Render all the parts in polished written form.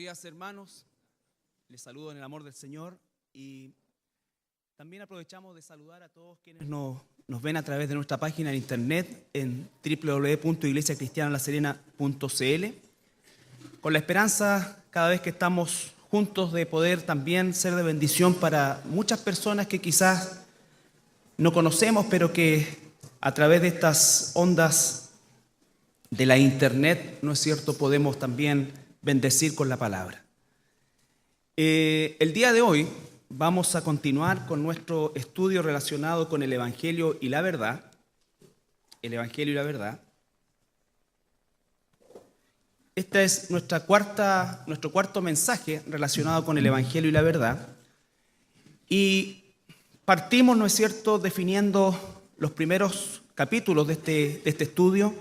días, hermanos. Les saludo en el amor del Señor y también aprovechamos de saludar a todos quienes nos ven a través de nuestra página en internet en www.iglesiacristianalaserena.cl, con la esperanza cada vez que estamos juntos de poder también ser de bendición para muchas personas que quizás no conocemos, pero que a través de estas ondas de la internet, ¿no es cierto?, podemos también bendecir con la palabra. El día de hoy vamos a continuar con nuestro estudio relacionado con el Evangelio y la verdad. El Evangelio y la verdad. Este es nuestro cuarto mensaje relacionado con el Evangelio y la verdad. Y partimos, ¿no es cierto?, definiendo los primeros capítulos de este estudio,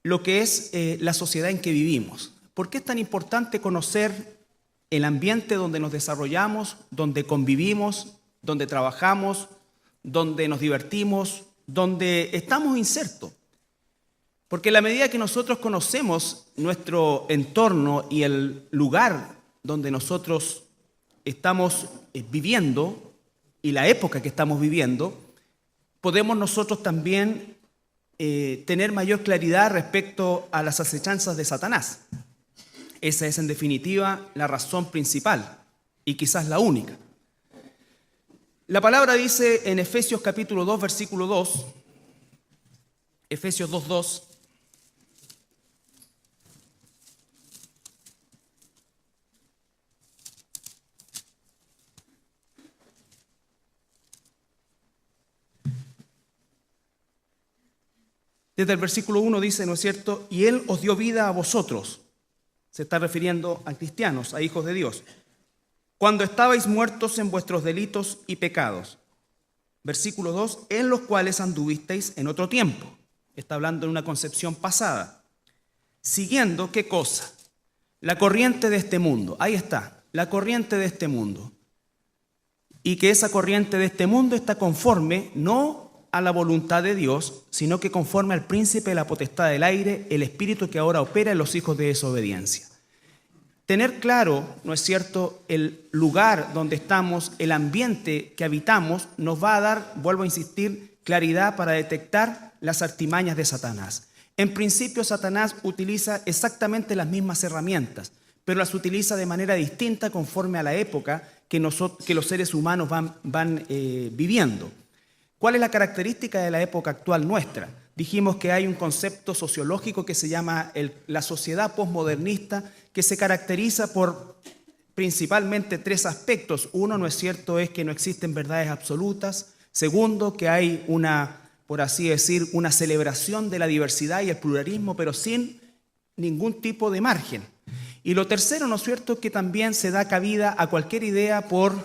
lo que es la sociedad en que vivimos. ¿Por qué es tan importante conocer el ambiente donde nos desarrollamos, donde convivimos, donde trabajamos, donde nos divertimos, donde estamos insertos? Porque a la medida que nosotros conocemos nuestro entorno y el lugar donde nosotros estamos viviendo y la época que estamos viviendo, podemos nosotros también tener mayor claridad respecto a las acechanzas de Satanás. Esa es en definitiva la razón principal y quizás la única. La palabra dice en Efesios capítulo 2, versículo 2, Efesios 2:2, desde el versículo 1 dice, ¿no es cierto?, y Él os dio vida a vosotros. Se está refiriendo a cristianos, a hijos de Dios. Cuando estabais muertos en vuestros delitos y pecados. Versículo 2, en los cuales anduvisteis en otro tiempo. Está hablando de una concepción pasada. Siguiendo, ¿qué cosa? La corriente de este mundo. Ahí está, la corriente de este mundo. Y que esa corriente de este mundo está conforme, no a la voluntad de Dios, sino que conforme al príncipe de la potestad del aire, el espíritu que ahora opera en los hijos de desobediencia. Tener claro, ¿no es cierto?, el lugar donde estamos, el ambiente que habitamos, nos va a dar, vuelvo a insistir, claridad para detectar las artimañas de Satanás. En principio, Satanás utiliza exactamente las mismas herramientas, pero las utiliza de manera distinta conforme a la época que los seres humanos van viviendo. ¿Cuál es la característica de la época actual nuestra? Dijimos que hay un concepto sociológico que se llama la sociedad posmodernista, que se caracteriza por principalmente tres aspectos. Uno, ¿no es cierto?, es que no existen verdades absolutas. Segundo, que hay por así decir, una celebración de la diversidad y el pluralismo, pero sin ningún tipo de margen. Y lo tercero, ¿no es cierto?, que también se da cabida a cualquier idea, por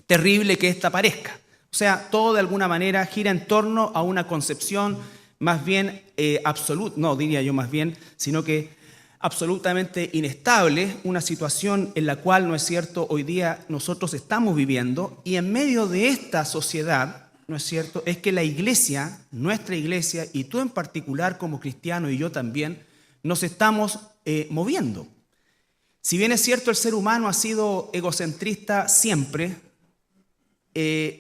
terrible que ésta parezca. O sea, todo de alguna manera gira en torno a una concepción más bien absoluta, no diría yo más bien, sino que absolutamente inestable, una situación en la cual, ¿no es cierto?, hoy día nosotros estamos viviendo, y en medio de esta sociedad, ¿no es cierto?, es que la iglesia, nuestra iglesia, y tú en particular como cristiano y yo también, nos estamos moviendo. Si bien es cierto, el ser humano ha sido egocentrista siempre,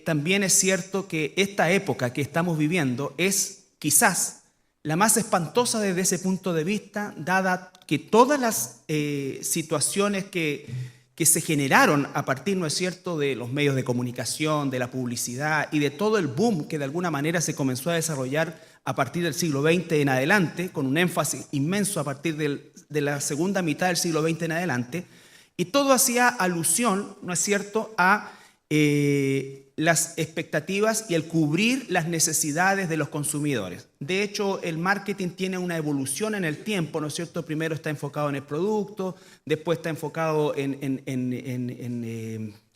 también es cierto que esta época que estamos viviendo es quizás la más espantosa desde ese punto de vista, dada que todas las situaciones que se generaron a partir, ¿no es cierto?, de los medios de comunicación, de la publicidad y de todo el boom que de alguna manera se comenzó a desarrollar a partir del siglo XX en adelante, con un énfasis inmenso a partir de la segunda mitad del siglo XX en adelante, y todo hacía alusión, ¿no es cierto?, a las expectativas y el cubrir las necesidades de los consumidores. De hecho, el marketing tiene una evolución en el tiempo, ¿no es cierto? Primero está enfocado en el producto, después está enfocado en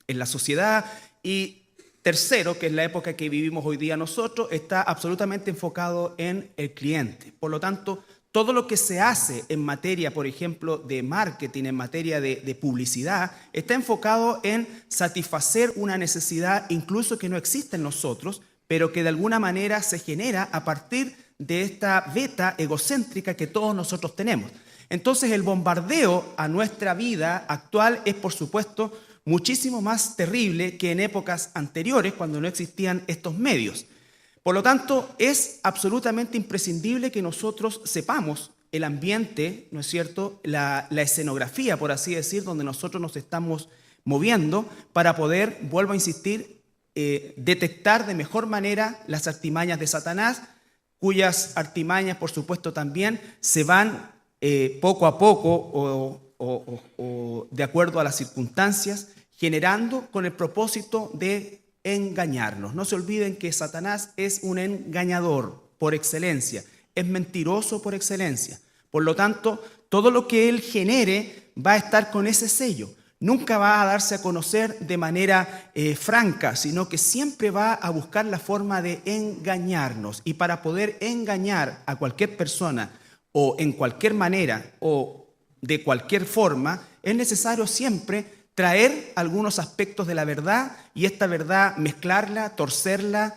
la sociedad, y tercero, que es la época que vivimos hoy día nosotros, está absolutamente enfocado en el cliente. Por lo tanto, todo lo que se hace en materia, por ejemplo, de marketing, en materia de publicidad, está enfocado en satisfacer una necesidad incluso que no existe en nosotros, pero que de alguna manera se genera a partir de esta beta egocéntrica que todos nosotros tenemos. Entonces el bombardeo a nuestra vida actual es, por supuesto, muchísimo más terrible que en épocas anteriores, cuando no existían estos medios. Por lo tanto, es absolutamente imprescindible que nosotros sepamos el ambiente, ¿no es cierto?, la escenografía, por así decir, donde nosotros nos estamos moviendo para poder, vuelvo a insistir, detectar de mejor manera las artimañas de Satanás, cuyas artimañas, por supuesto, también se van poco a poco o de acuerdo a las circunstancias, generando con el propósito de engañarnos. No se olviden que Satanás es un engañador por excelencia, es mentiroso por excelencia. Por lo tanto, todo lo que él genere va a estar con ese sello. Nunca va a darse a conocer de manera franca, sino que siempre va a buscar la forma de engañarnos. Y para poder engañar a cualquier persona o en cualquier manera o de cualquier forma, es necesario siempre traer algunos aspectos de la verdad y esta verdad mezclarla, torcerla,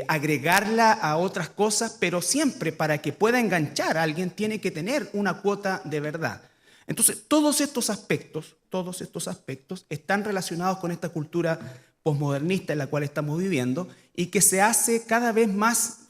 agregarla a otras cosas, pero siempre para que pueda enganchar a alguien tiene que tener una cuota de verdad. Entonces, todos estos aspectos están relacionados con esta cultura posmodernista en la cual estamos viviendo y que se hace cada vez más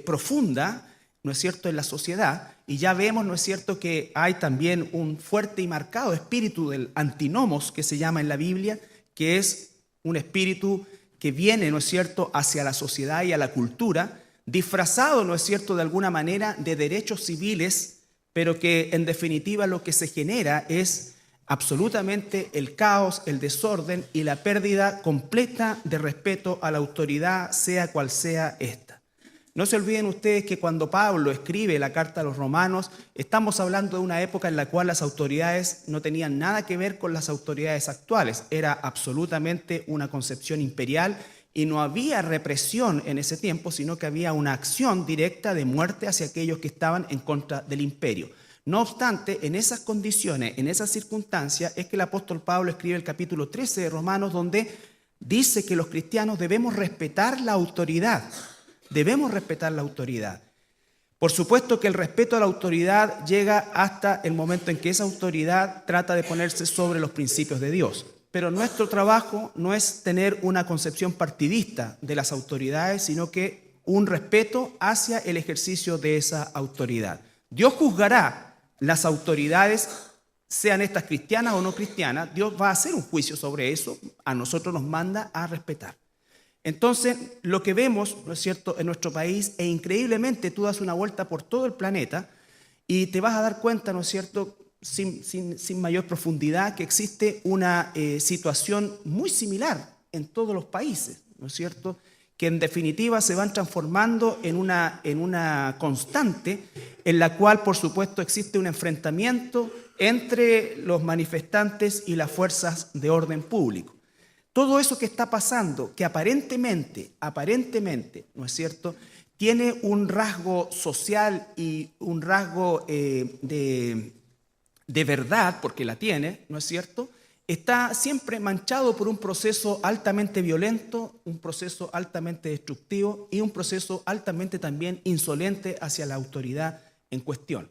profunda, ¿no es cierto?, en la sociedad. Y ya vemos, ¿no es cierto?, que hay también un fuerte y marcado espíritu del antinomos que se llama en la Biblia, que es un espíritu que viene, ¿no es cierto?, hacia la sociedad y a la cultura, disfrazado, ¿no es cierto?, de alguna manera de derechos civiles, pero que en definitiva lo que se genera es absolutamente el caos, el desorden y la pérdida completa de respeto a la autoridad, sea cual sea esta. No se olviden ustedes que cuando Pablo escribe la carta a los romanos, estamos hablando de una época en la cual las autoridades no tenían nada que ver con las autoridades actuales. Era absolutamente una concepción imperial y no había represión en ese tiempo, sino que había una acción directa de muerte hacia aquellos que estaban en contra del imperio. No obstante, en esas condiciones, en esas circunstancias, es que el apóstol Pablo escribe el capítulo 13 de Romanos, donde dice que los cristianos debemos respetar la autoridad. Debemos respetar la autoridad. Por supuesto que el respeto a la autoridad llega hasta el momento en que esa autoridad trata de ponerse sobre los principios de Dios. Pero nuestro trabajo no es tener una concepción partidista de las autoridades, sino que un respeto hacia el ejercicio de esa autoridad. Dios juzgará las autoridades, sean estas cristianas o no cristianas. Dios va a hacer un juicio sobre eso. A nosotros nos manda a respetar. Entonces, lo que vemos, ¿no es cierto?, en nuestro país, e increíblemente tú das una vuelta por todo el planeta y te vas a dar cuenta, ¿no es cierto?, sin mayor profundidad, que existe una situación muy similar en todos los países, ¿no es cierto?, que en definitiva se van transformando en una constante en la cual, por supuesto, existe un enfrentamiento entre los manifestantes y las fuerzas de orden público. Todo eso que está pasando, que aparentemente, ¿no es cierto?, tiene un rasgo social y un rasgo de verdad, porque la tiene, ¿no es cierto?, está siempre manchado por un proceso altamente violento, un proceso altamente destructivo y un proceso altamente también insolente hacia la autoridad en cuestión.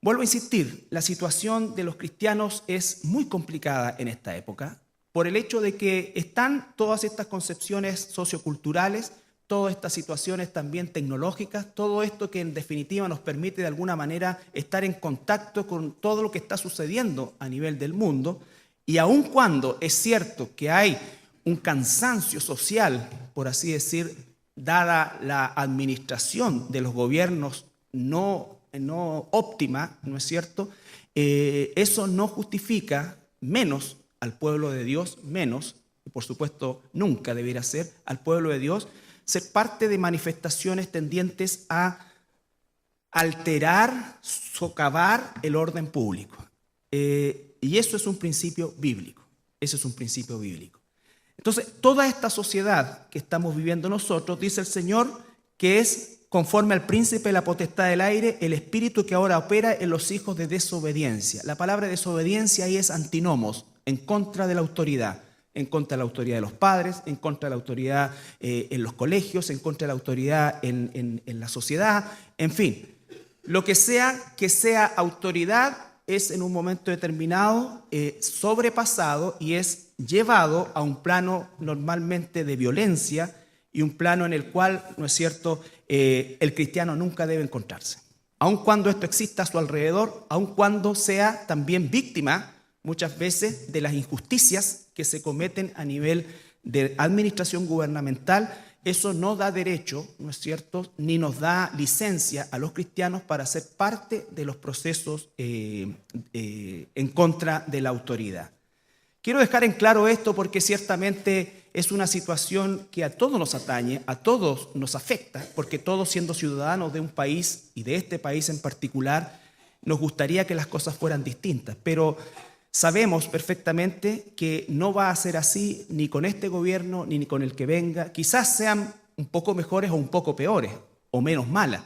Vuelvo a insistir, la situación de los cristianos es muy complicada en esta época, por el hecho de que están todas estas concepciones socioculturales, todas estas situaciones también tecnológicas, todo esto que en definitiva nos permite de alguna manera estar en contacto con todo lo que está sucediendo a nivel del mundo, y aun cuando es cierto que hay un cansancio social, por así decir, dada la administración de los gobiernos no óptima, ¿no es cierto?, eso no justifica menos al pueblo de Dios, menos, y por supuesto nunca debería ser, al pueblo de Dios, ser parte de manifestaciones tendientes a alterar, socavar el orden público. Y eso es un principio bíblico, eso es un principio bíblico. Entonces, toda esta sociedad que estamos viviendo nosotros, dice el Señor, que es conforme al príncipe de la potestad del aire, el espíritu que ahora opera en los hijos de desobediencia. La palabra desobediencia ahí es antinomos, en contra de la autoridad, en contra de la autoridad de los padres, en contra de la autoridad en los colegios, en contra de la autoridad en la sociedad, en fin. Lo que sea autoridad es en un momento determinado sobrepasado y es llevado a un plano normalmente de violencia y un plano en el cual, ¿no es cierto?, el cristiano nunca debe encontrarse. Aun cuando esto exista a su alrededor, aun cuando sea también víctima muchas veces de las injusticias que se cometen a nivel de administración gubernamental, eso no da derecho, ¿no es cierto?, ni nos da licencia a los cristianos para ser parte de los procesos en contra de la autoridad. Quiero dejar en claro esto porque ciertamente es una situación que a todos nos atañe, a todos nos afecta, porque todos siendo ciudadanos de un país y de este país en particular, nos gustaría que las cosas fueran distintas, pero sabemos perfectamente que no va a ser así ni con este gobierno ni con el que venga. Quizás sean un poco mejores o un poco peores o menos malas,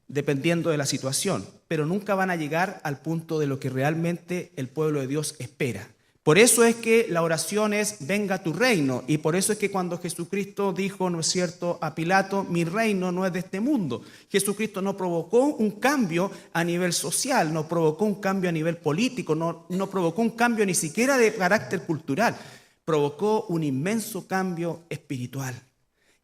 dependiendo de la situación, pero nunca van a llegar al punto de lo que realmente el pueblo de Dios espera. Por eso es que la oración es venga tu reino, y por eso es que cuando Jesucristo dijo, ¿no es cierto?, a Pilato, mi reino no es de este mundo. Jesucristo no provocó un cambio a nivel social, no provocó un cambio a nivel político, no provocó un cambio ni siquiera de carácter cultural, provocó un inmenso cambio espiritual.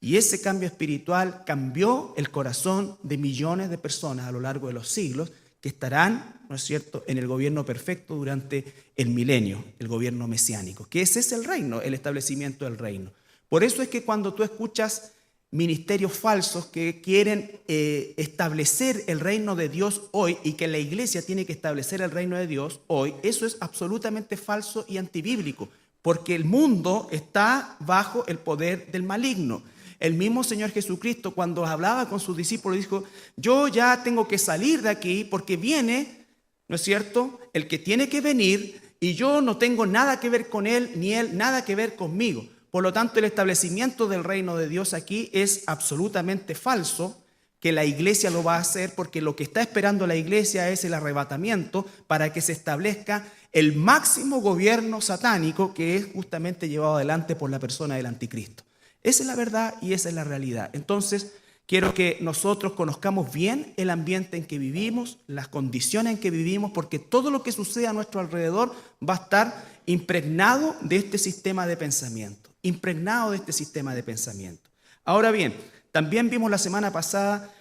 Y ese cambio espiritual cambió el corazón de millones de personas a lo largo de los siglos que estarán, ¿no es cierto?, en el gobierno perfecto durante el milenio, el gobierno mesiánico, que ese es el reino, el establecimiento del reino. Por eso es que cuando tú escuchas ministerios falsos que quieren establecer el reino de Dios hoy y que la iglesia tiene que establecer el reino de Dios hoy, eso es absolutamente falso y antibíblico, porque el mundo está bajo el poder del maligno. El mismo Señor Jesucristo, cuando hablaba con sus discípulos, dijo, yo ya tengo que salir de aquí porque viene, ¿no es cierto?, el que tiene que venir y yo no tengo nada que ver con él, ni él nada que ver conmigo. Por lo tanto, el establecimiento del reino de Dios aquí es absolutamente falso, que la iglesia lo va a hacer, porque lo que está esperando la iglesia es el arrebatamiento para que se establezca el máximo gobierno satánico que es justamente llevado adelante por la persona del anticristo. Esa es la verdad y esa es la realidad. Entonces, quiero que nosotros conozcamos bien el ambiente en que vivimos, las condiciones en que vivimos, porque todo lo que sucede a nuestro alrededor va a estar impregnado de este sistema de pensamiento, impregnado de este sistema de pensamiento. Ahora bien, también vimos la semana pasada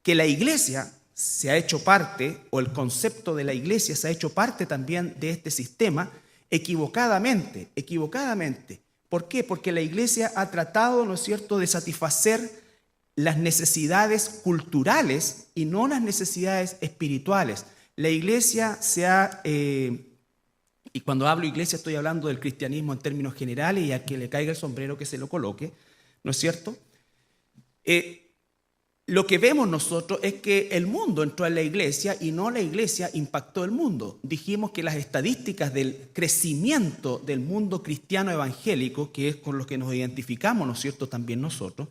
que la iglesia se ha hecho parte, o el concepto de la iglesia se ha hecho parte también de este sistema, equivocadamente. ¿Por qué? Porque la iglesia ha tratado, ¿no es cierto?, de satisfacer las necesidades culturales y no las necesidades espirituales. La iglesia y cuando hablo iglesia estoy hablando del cristianismo en términos generales y a quien le caiga el sombrero que se lo coloque, ¿no es cierto? Lo que vemos nosotros es que el mundo entró en la iglesia y no la iglesia impactó el mundo. Dijimos que las estadísticas del crecimiento del mundo cristiano evangélico, que es con lo que nos identificamos, ¿no es cierto?, también nosotros,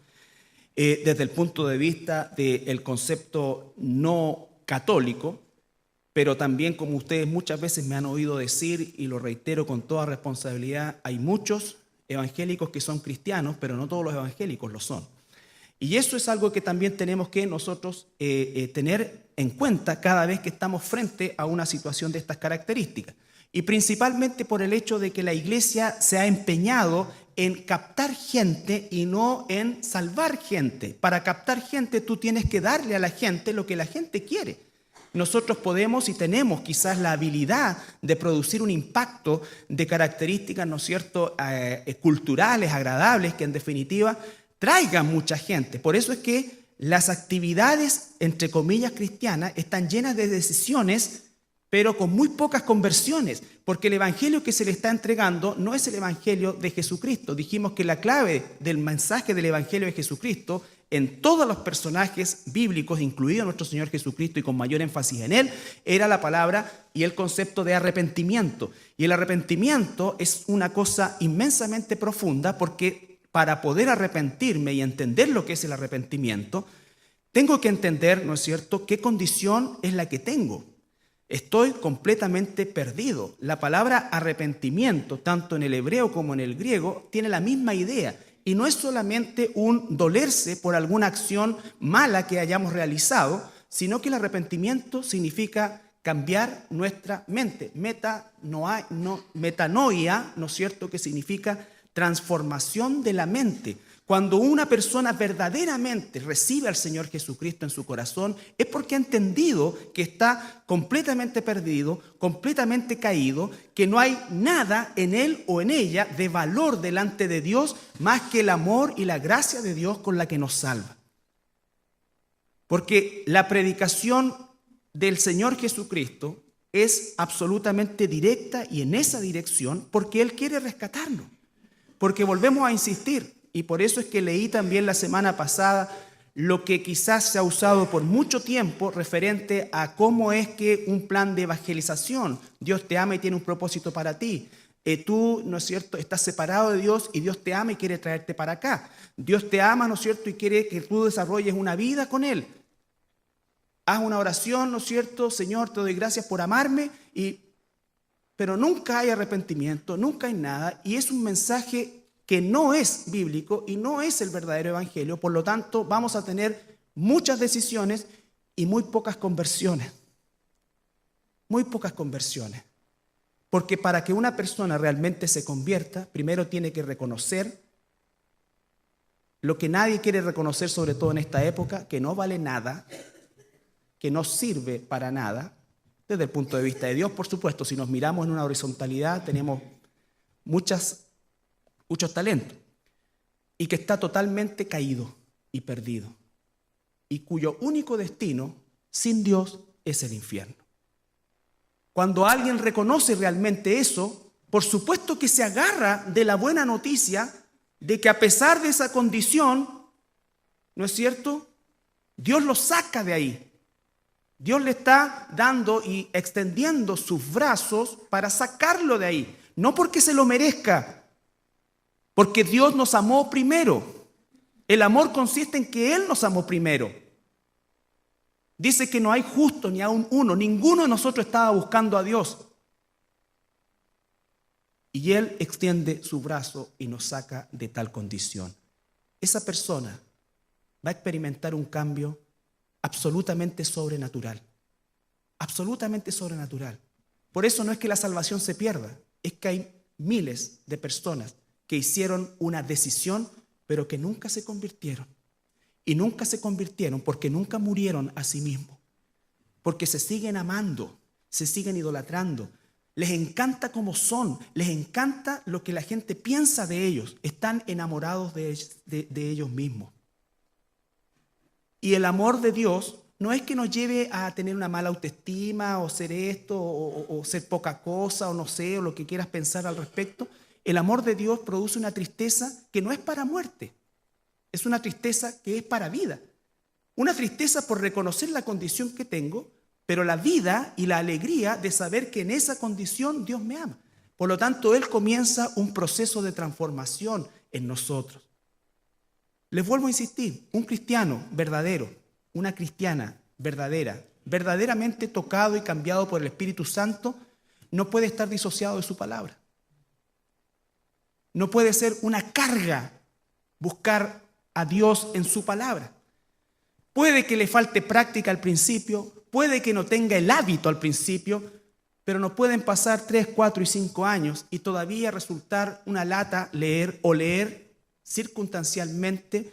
desde el punto de vista del concepto no católico, pero también, como ustedes muchas veces me han oído decir, y lo reitero con toda responsabilidad, hay muchos evangélicos que son cristianos, pero no todos los evangélicos lo son. Y eso es algo que también tenemos que nosotros tener en cuenta cada vez que estamos frente a una situación de estas características. Y principalmente por el hecho de que la iglesia se ha empeñado en captar gente y no en salvar gente. Para captar gente tú tienes que darle a la gente lo que la gente quiere. Nosotros podemos y tenemos quizás la habilidad de producir un impacto de características, ¿no es cierto?, culturales, agradables, que en definitiva traigan mucha gente. Por eso es que las actividades, entre comillas, cristianas están llenas de decisiones, pero con muy pocas conversiones, porque el evangelio que se le está entregando no es el evangelio de Jesucristo. Dijimos que la clave del mensaje del evangelio de Jesucristo en todos los personajes bíblicos, incluido nuestro Señor Jesucristo y con mayor énfasis en él, era la palabra y el concepto de arrepentimiento. Y el arrepentimiento es una cosa inmensamente profunda, porque para poder arrepentirme y entender lo que es el arrepentimiento, tengo que entender, ¿no es cierto?, qué condición es la que tengo. Estoy completamente perdido. La palabra arrepentimiento, tanto en el hebreo como en el griego, tiene la misma idea. Y no es solamente un dolerse por alguna acción mala que hayamos realizado, sino que el arrepentimiento significa cambiar nuestra mente. Metanoia, ¿no es cierto?, que significa transformación de la mente. Cuando una persona verdaderamente recibe al Señor Jesucristo en su corazón, es porque ha entendido que está completamente perdido, completamente caído, que no hay nada en él o en ella de valor delante de Dios más que el amor y la gracia de Dios con la que nos salva. Porque la predicación del Señor Jesucristo es absolutamente directa y en esa dirección porque Él quiere rescatarnos. Porque volvemos a insistir, y por eso es que leí también la semana pasada lo que quizás se ha usado por mucho tiempo referente a cómo es que un plan de evangelización, Dios te ama y tiene un propósito para ti. Tú, ¿no es cierto?, estás separado de Dios y Dios te ama y quiere traerte para acá. Dios te ama, ¿no es cierto?, y quiere que tú desarrolles una vida con Él. Haz una oración, ¿no es cierto?, Señor, te doy gracias por amarme, pero nunca hay arrepentimiento, nunca hay nada, y es un mensaje que no es bíblico y no es el verdadero evangelio. Por lo tanto, vamos a tener muchas decisiones y muy pocas conversiones. Muy pocas conversiones. Porque para que una persona realmente se convierta, primero tiene que reconocer lo que nadie quiere reconocer, sobre todo en esta época, que no vale nada, que no sirve para nada, desde el punto de vista de Dios, por supuesto. Si nos miramos en una horizontalidad, tenemos muchos talentos, y que está totalmente caído y perdido, y cuyo único destino sin Dios es el infierno. Cuando alguien reconoce realmente eso, por supuesto que se agarra de la buena noticia de que a pesar de esa condición, ¿no es cierto?, Dios lo saca de ahí. Dios le está dando y extendiendo sus brazos para sacarlo de ahí, no porque se lo merezca, porque Dios nos amó primero. El amor consiste en que Él nos amó primero. Dice que no hay justo ni aun uno. Ninguno de nosotros estaba buscando a Dios. Y Él extiende su brazo y nos saca de tal condición. Esa persona va a experimentar un cambio absolutamente sobrenatural. Absolutamente sobrenatural. Por eso no es que la salvación se pierda. Es que hay miles de personas que hicieron una decisión, pero que nunca se convirtieron. Y nunca se convirtieron porque nunca murieron a sí mismos. Porque se siguen amando, se siguen idolatrando. Les encanta cómo son, les encanta lo que la gente piensa de ellos. Están enamorados de ellos mismos. Y el amor de Dios no es que nos lleve a tener una mala autoestima o ser esto o ser poca cosa o no sé, o lo que quieras pensar al respecto. El amor de Dios produce una tristeza que no es para muerte, es una tristeza que es para vida. Una tristeza por reconocer la condición que tengo, pero la vida y la alegría de saber que en esa condición Dios me ama. Por lo tanto, Él comienza un proceso de transformación en nosotros. Les vuelvo a insistir, un cristiano verdadero, una cristiana verdadera, verdaderamente tocado y cambiado por el Espíritu Santo, no puede estar disociado de su palabra. No puede ser una carga buscar a Dios en su palabra. Puede que le falte práctica al principio, puede que no tenga el hábito al principio, pero no pueden pasar 3, 4 y 5 años y todavía resultar una lata leer circunstancialmente,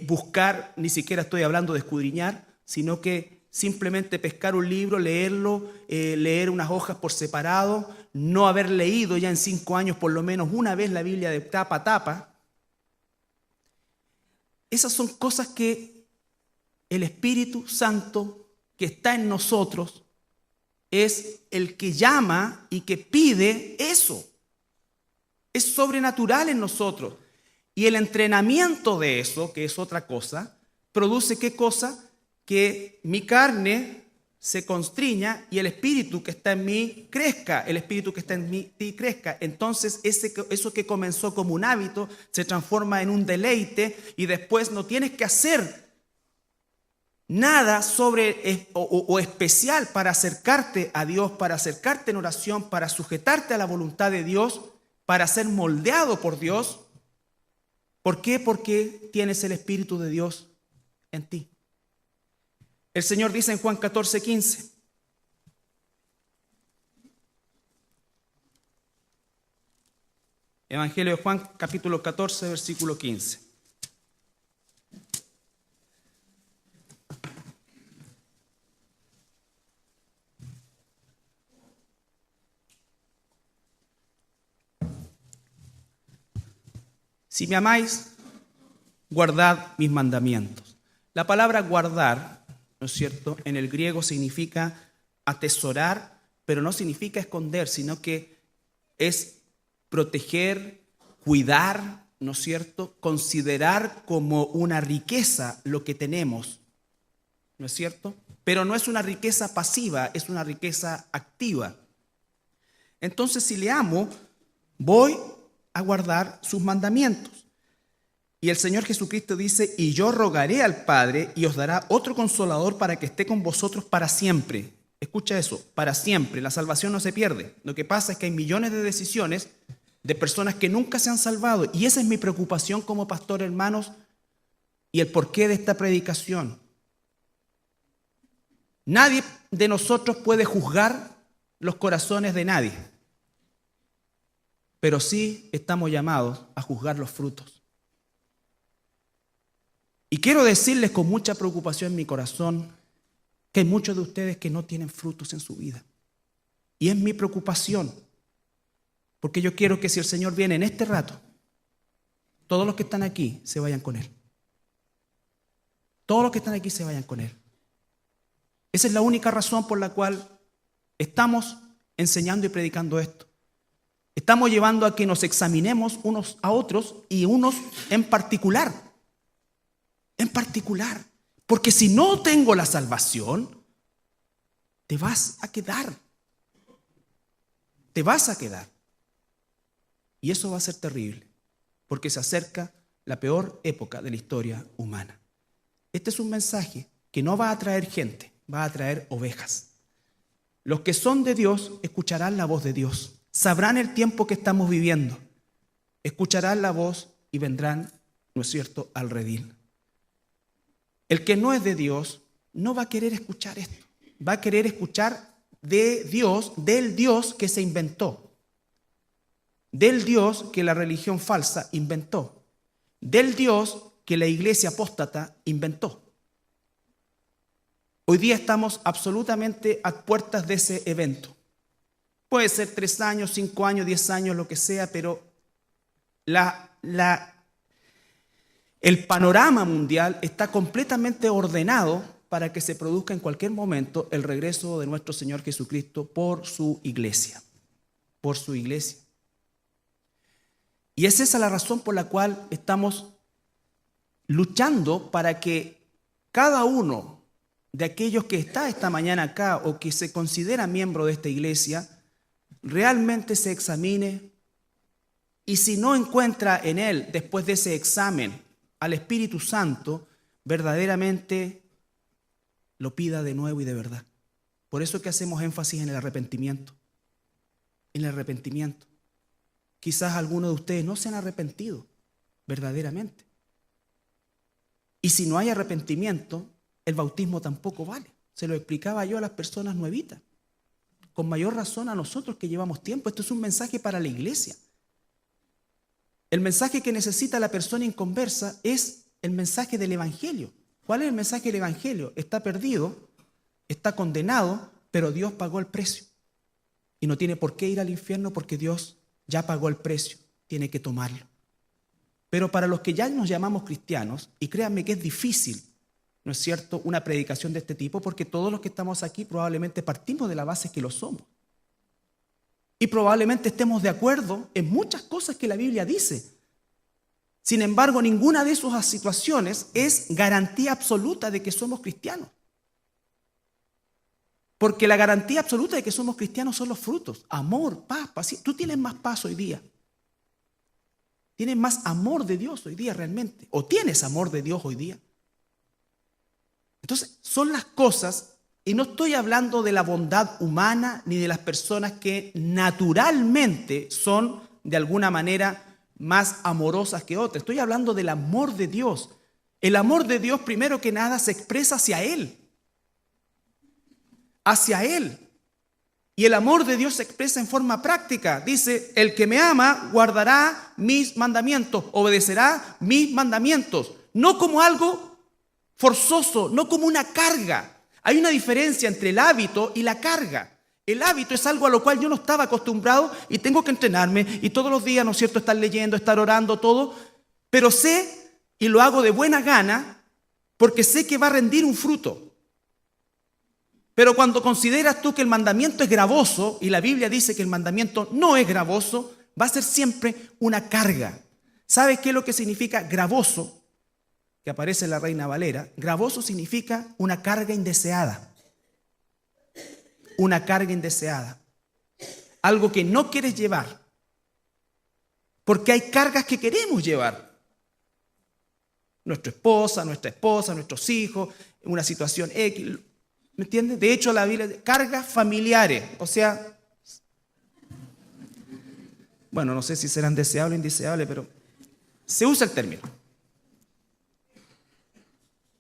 buscar, ni siquiera estoy hablando de escudriñar, sino que simplemente pescar un libro, leerlo, leer unas hojas por separado, no haber leído ya en 5 años por lo menos una vez la Biblia de tapa a tapa. Esas son cosas que el Espíritu Santo que está en nosotros es el que llama y que pide eso. Es sobrenatural en nosotros. Y el entrenamiento de eso, que es otra cosa, produce ¿qué cosa? Que mi carne se constriña y el espíritu que está en mí crezca, el espíritu que está en mí crezca. Entonces eso que comenzó como un hábito se transforma en un deleite y después no tienes que hacer nada o especial para acercarte a Dios, para acercarte en oración, para sujetarte a la voluntad de Dios, para ser moldeado por Dios. ¿Por qué? Porque tienes el Espíritu de Dios en ti. El Señor dice en Juan 14:15. Evangelio de Juan, capítulo 14, versículo 15. Si me amáis, guardad mis mandamientos. La palabra guardar, ¿no es cierto?, en el griego significa atesorar, pero no significa esconder, sino que es proteger, cuidar, ¿no es cierto?, considerar como una riqueza lo que tenemos, ¿no es cierto? Pero no es una riqueza pasiva, es una riqueza activa. Entonces, si le amo, voy a guardar sus mandamientos. Y el Señor Jesucristo dice, y yo rogaré al Padre y os dará otro consolador para que esté con vosotros para siempre. Escucha eso, para siempre. La salvación no se pierde. Lo que pasa es que hay millones de decisiones de personas que nunca se han salvado. Y esa es mi preocupación como pastor, hermanos, y el porqué de esta predicación. Nadie de nosotros puede juzgar los corazones de nadie. Pero sí estamos llamados a juzgar los frutos. Y quiero decirles con mucha preocupación en mi corazón que hay muchos de ustedes que no tienen frutos en su vida. Y es mi preocupación, porque yo quiero que si el Señor viene en este rato, todos los que están aquí se vayan con Él. Todos los que están aquí se vayan con Él. Esa es la única razón por la cual estamos enseñando y predicando esto. Estamos llevando a que nos examinemos unos a otros y unos en particular. En particular. Porque si no tengo la salvación, te vas a quedar. Te vas a quedar. Y eso va a ser terrible, porque se acerca la peor época de la historia humana. Este es un mensaje que no va a traer gente, va a traer ovejas. Los que son de Dios escucharán la voz de Dios. Sabrán el tiempo que estamos viviendo. Escucharán la voz y vendrán, ¿no es cierto?, al redil. El que no es de Dios no va a querer escuchar esto. Va a querer escuchar de Dios, del Dios que se inventó. Del Dios que la religión falsa inventó. Del Dios que la iglesia apóstata inventó. Hoy día estamos absolutamente a puertas de ese evento. Puede ser 3 años, 5 años, 10 años, lo que sea, pero el panorama mundial está completamente ordenado para que se produzca en cualquier momento el regreso de nuestro Señor Jesucristo por su iglesia. Por su iglesia. Y es esa la razón por la cual estamos luchando para que cada uno de aquellos que está esta mañana acá o que se considera miembro de esta iglesia realmente se examine, y si no encuentra en él, después de ese examen, al Espíritu Santo, verdaderamente lo pida de nuevo y de verdad. Por eso es que hacemos énfasis en el arrepentimiento. En el arrepentimiento. Quizás algunos de ustedes no se han arrepentido verdaderamente. Y si no hay arrepentimiento, el bautismo tampoco vale. Se lo explicaba yo a las personas nuevitas. Con mayor razón a nosotros que llevamos tiempo. Esto es un mensaje para la iglesia. El mensaje que necesita la persona inconversa es el mensaje del Evangelio. ¿Cuál es el mensaje del Evangelio? Está perdido, está condenado, pero Dios pagó el precio. Y no tiene por qué ir al infierno porque Dios ya pagó el precio. Tiene que tomarlo. Pero para los que ya nos llamamos cristianos, y créanme que es difícil, ¿no es cierto?, una predicación de este tipo, porque todos los que estamos aquí probablemente partimos de la base que lo somos. Y probablemente estemos de acuerdo en muchas cosas que la Biblia dice. Sin embargo, ninguna de esas situaciones es garantía absoluta de que somos cristianos. Porque la garantía absoluta de que somos cristianos son los frutos. Amor, paz, paciencia. Tú tienes más paz hoy día. Tienes más amor de Dios hoy día realmente. O tienes amor de Dios hoy día. Entonces, son las cosas, y no estoy hablando de la bondad humana ni de las personas que naturalmente son de alguna manera más amorosas que otras. Estoy hablando del amor de Dios. El amor de Dios, primero que nada, se expresa hacia Él. hacia Él. Y el amor de Dios se expresa en forma práctica. Dice, el que me ama guardará mis mandamientos, obedecerá mis mandamientos. No como algo forzoso, no como una carga. Hay una diferencia entre el hábito y la carga. El hábito es algo a lo cual yo no estaba acostumbrado y tengo que entrenarme y todos los días, ¿no es cierto?, estar leyendo, estar orando, todo. Pero sé y lo hago de buena gana porque sé que va a rendir un fruto. Pero cuando consideras tú que el mandamiento es gravoso y la Biblia dice que el mandamiento no es gravoso, va a ser siempre una carga. ¿Sabes qué es lo que significa gravoso? Que aparece en la Reina Valera. Gravoso significa una carga indeseada. Una carga indeseada. Algo que no quieres llevar. Porque hay cargas que queremos llevar. Nuestra esposa, nuestros hijos, una situación X. ¿Me entiendes? De hecho, la Biblia dice cargas familiares. O sea, bueno, no sé si serán deseables o indeseables, pero se usa el término.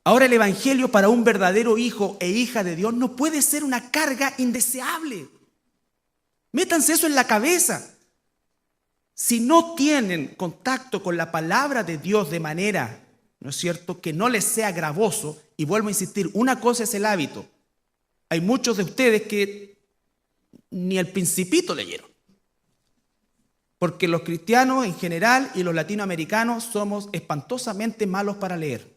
Ahora el evangelio para un verdadero hijo e hija de Dios no puede ser una carga indeseable. Métanse eso en la cabeza. Si no tienen contacto con la palabra de Dios de manera, ¿no es cierto?, que no les sea gravoso, y vuelvo a insistir, una cosa es el hábito. Hay muchos de ustedes que ni el Principito leyeron. Porque los cristianos en general y los latinoamericanos somos espantosamente malos para leer.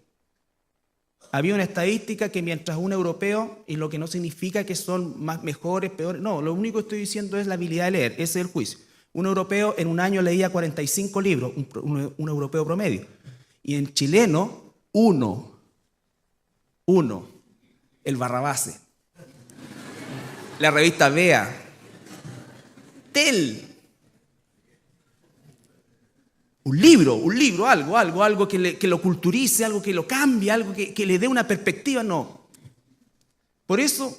Había una estadística que mientras un europeo, y lo que no significa que son más mejores, peores, no, lo único que estoy diciendo es la habilidad de leer, ese es el juicio. Un europeo en un año leía 45 libros, un europeo promedio. Y en chileno, uno, el Barrabase. La revista Vea, Tel, un libro, algo que lo culturice, algo que lo cambie, algo que le dé una perspectiva, no. Por eso,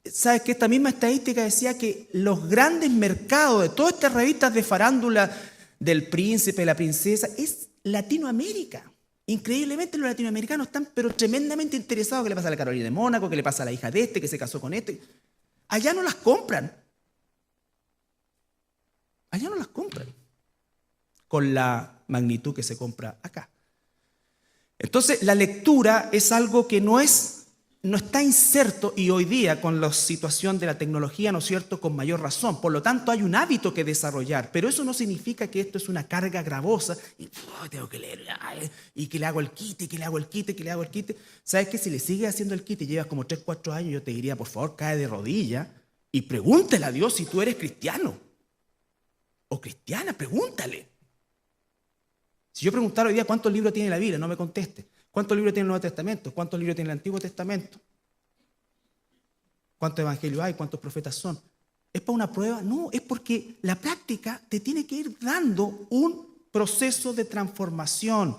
¿sabes qué? Esta misma estadística decía que los grandes mercados de todas estas revistas de farándula del príncipe, la princesa, es Latinoamérica. Increíblemente los latinoamericanos están pero tremendamente interesados. ¿Qué le pasa a la Carolina de Mónaco? ¿Qué le pasa a la hija de este que se casó con este? Allá no las compran. Allá no las compran con la magnitud que se compra acá. Entonces la lectura es algo que no está inserto, y hoy día con la situación de la tecnología, ¿no es cierto?, con mayor razón. Por lo tanto hay un hábito que desarrollar, pero eso no significa que esto es una carga gravosa y tengo que leer y que le hago el quite, que le hago el quite. ¿Sabes qué? Si le sigues haciendo el quite y llevas como 3, 4 años, yo te diría, por favor, cae de rodillas y pregúntale a Dios si tú eres cristiano o cristiana, pregúntale. Si yo preguntara hoy día cuántos libros tiene la Biblia, no me conteste. ¿Cuántos libros tiene el Nuevo Testamento? ¿Cuántos libros tiene el Antiguo Testamento? ¿Cuántos evangelios hay? ¿Cuántos profetas son? ¿Es para una prueba? No, es porque la práctica te tiene que ir dando un proceso de transformación.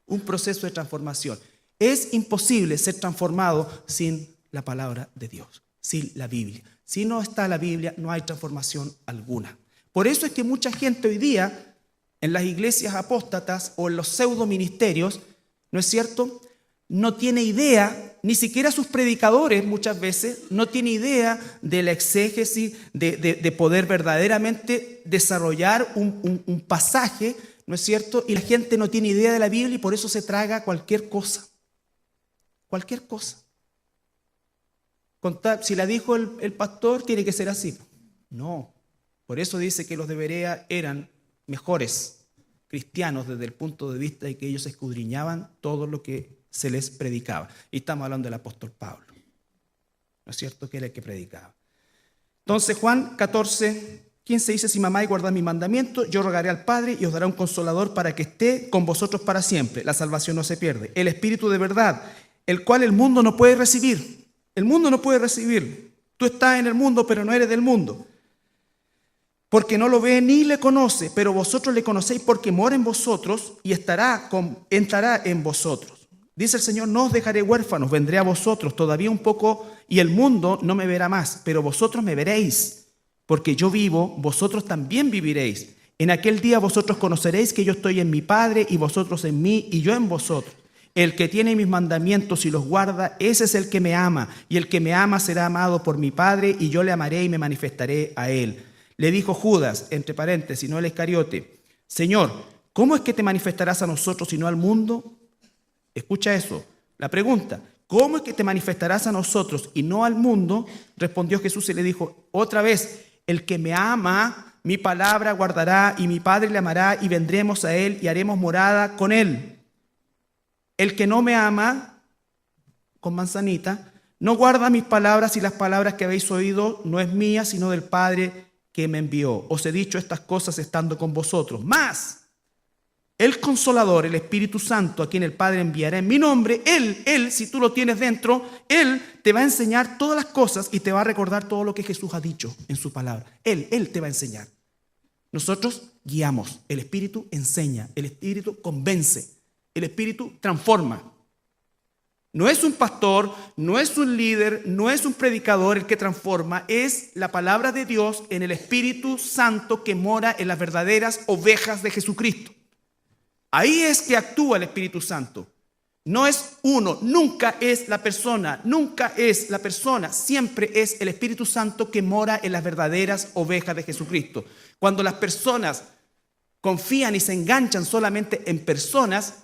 Un proceso de transformación. Es imposible ser transformado sin la palabra de Dios, sin la Biblia. Si no está la Biblia, no hay transformación alguna. Por eso es que mucha gente hoy día, en las iglesias apóstatas o en los pseudo ministerios, ¿no es cierto?, no tiene idea, ni siquiera sus predicadores muchas veces, no tiene idea de la exégesis, de poder verdaderamente desarrollar un pasaje, ¿no es cierto? Y la gente no tiene idea de la Biblia y por eso se traga cualquier cosa. Cualquier cosa. Si la dijo el pastor, tiene que ser así. No. Por eso dice que los de Berea eran mejores cristianos desde el punto de vista de que ellos escudriñaban todo lo que se les predicaba. Y estamos hablando del apóstol Pablo, ¿no es cierto?, que era el que predicaba. Entonces Juan 14:15 dice: si mamáis y guardáis mi mandamiento, yo rogaré al Padre y os dará un consolador para que esté con vosotros para siempre. La salvación no se pierde. El Espíritu de verdad, el cual el mundo no puede recibir. El mundo no puede recibir. Tú estás en el mundo, pero no eres del mundo. Porque no lo ve ni le conoce, pero vosotros le conocéis porque mora en vosotros y entrará en vosotros. Dice el Señor: no os dejaré huérfanos, vendré a vosotros todavía un poco y el mundo no me verá más, pero vosotros me veréis, porque yo vivo, vosotros también viviréis. En aquel día vosotros conoceréis que yo estoy en mi Padre y vosotros en mí y yo en vosotros. El que tiene mis mandamientos y los guarda, ese es el que me ama. Y el que me ama será amado por mi Padre, y yo le amaré y me manifestaré a él. Le dijo Judas, entre paréntesis, no el Iscariote: Señor, ¿cómo es que te manifestarás a nosotros y no al mundo? Escucha eso, la pregunta: ¿cómo es que te manifestarás a nosotros y no al mundo? Respondió Jesús y le dijo otra vez: el que me ama, mi palabra guardará, y mi Padre le amará, y vendremos a él y haremos morada con él. El que no me ama, con manzanita, no guarda mis palabras, y las palabras que habéis oído no es mía, sino del Padre que me envió. Os he dicho estas cosas estando con vosotros. Mas el Consolador, el Espíritu Santo, a quien el Padre enviará en mi nombre, Él, si tú lo tienes dentro, Él te va a enseñar todas las cosas y te va a recordar todo lo que Jesús ha dicho en su palabra. Él te va a enseñar. Nosotros guiamos, el Espíritu enseña, el Espíritu convence, el Espíritu transforma. No es un pastor, no es un líder, no es un predicador el que transforma, es la palabra de Dios en el Espíritu Santo que mora en las verdaderas ovejas de Jesucristo. Ahí es que actúa el Espíritu Santo. No es uno, nunca es la persona, siempre es el Espíritu Santo que mora en las verdaderas ovejas de Jesucristo. Cuando las personas confían y se enganchan solamente en personas,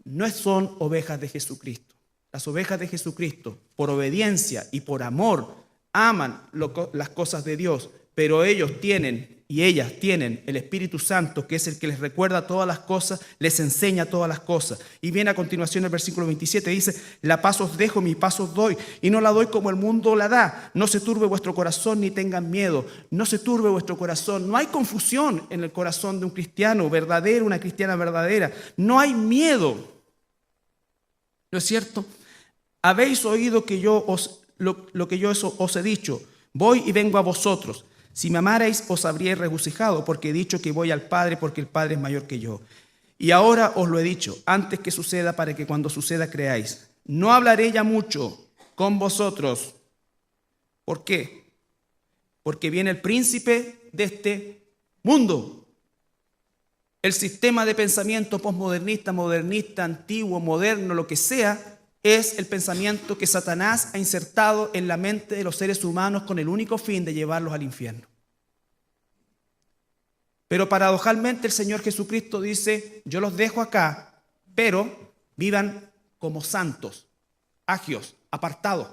no son ovejas de Jesucristo. Las ovejas de Jesucristo, por obediencia y por amor, aman las cosas de Dios, pero ellos tienen y ellas tienen el Espíritu Santo, que es el que les recuerda todas las cosas, les enseña todas las cosas. Y viene a continuación el versículo 27, dice: la paz os dejo, mi paz os doy, y no la doy como el mundo la da. No se turbe vuestro corazón ni tengan miedo. No se turbe vuestro corazón. No hay confusión en el corazón de un cristiano verdadero, una cristiana verdadera. No hay miedo. ¿No es cierto? Habéis oído que lo que yo os he dicho. Voy y vengo a vosotros. Si me amarais, os habríais regocijado, porque he dicho que voy al Padre, porque el Padre es mayor que yo. Y ahora os lo he dicho, antes que suceda, para que cuando suceda creáis. No hablaré ya mucho con vosotros. ¿Por qué? Porque viene el príncipe de este mundo. El sistema de pensamiento posmodernista, modernista, antiguo, moderno, lo que sea, es el pensamiento que Satanás ha insertado en la mente de los seres humanos con el único fin de llevarlos al infierno. Pero paradojalmente el Señor Jesucristo dice: yo los dejo acá, pero vivan como santos, agios, apartados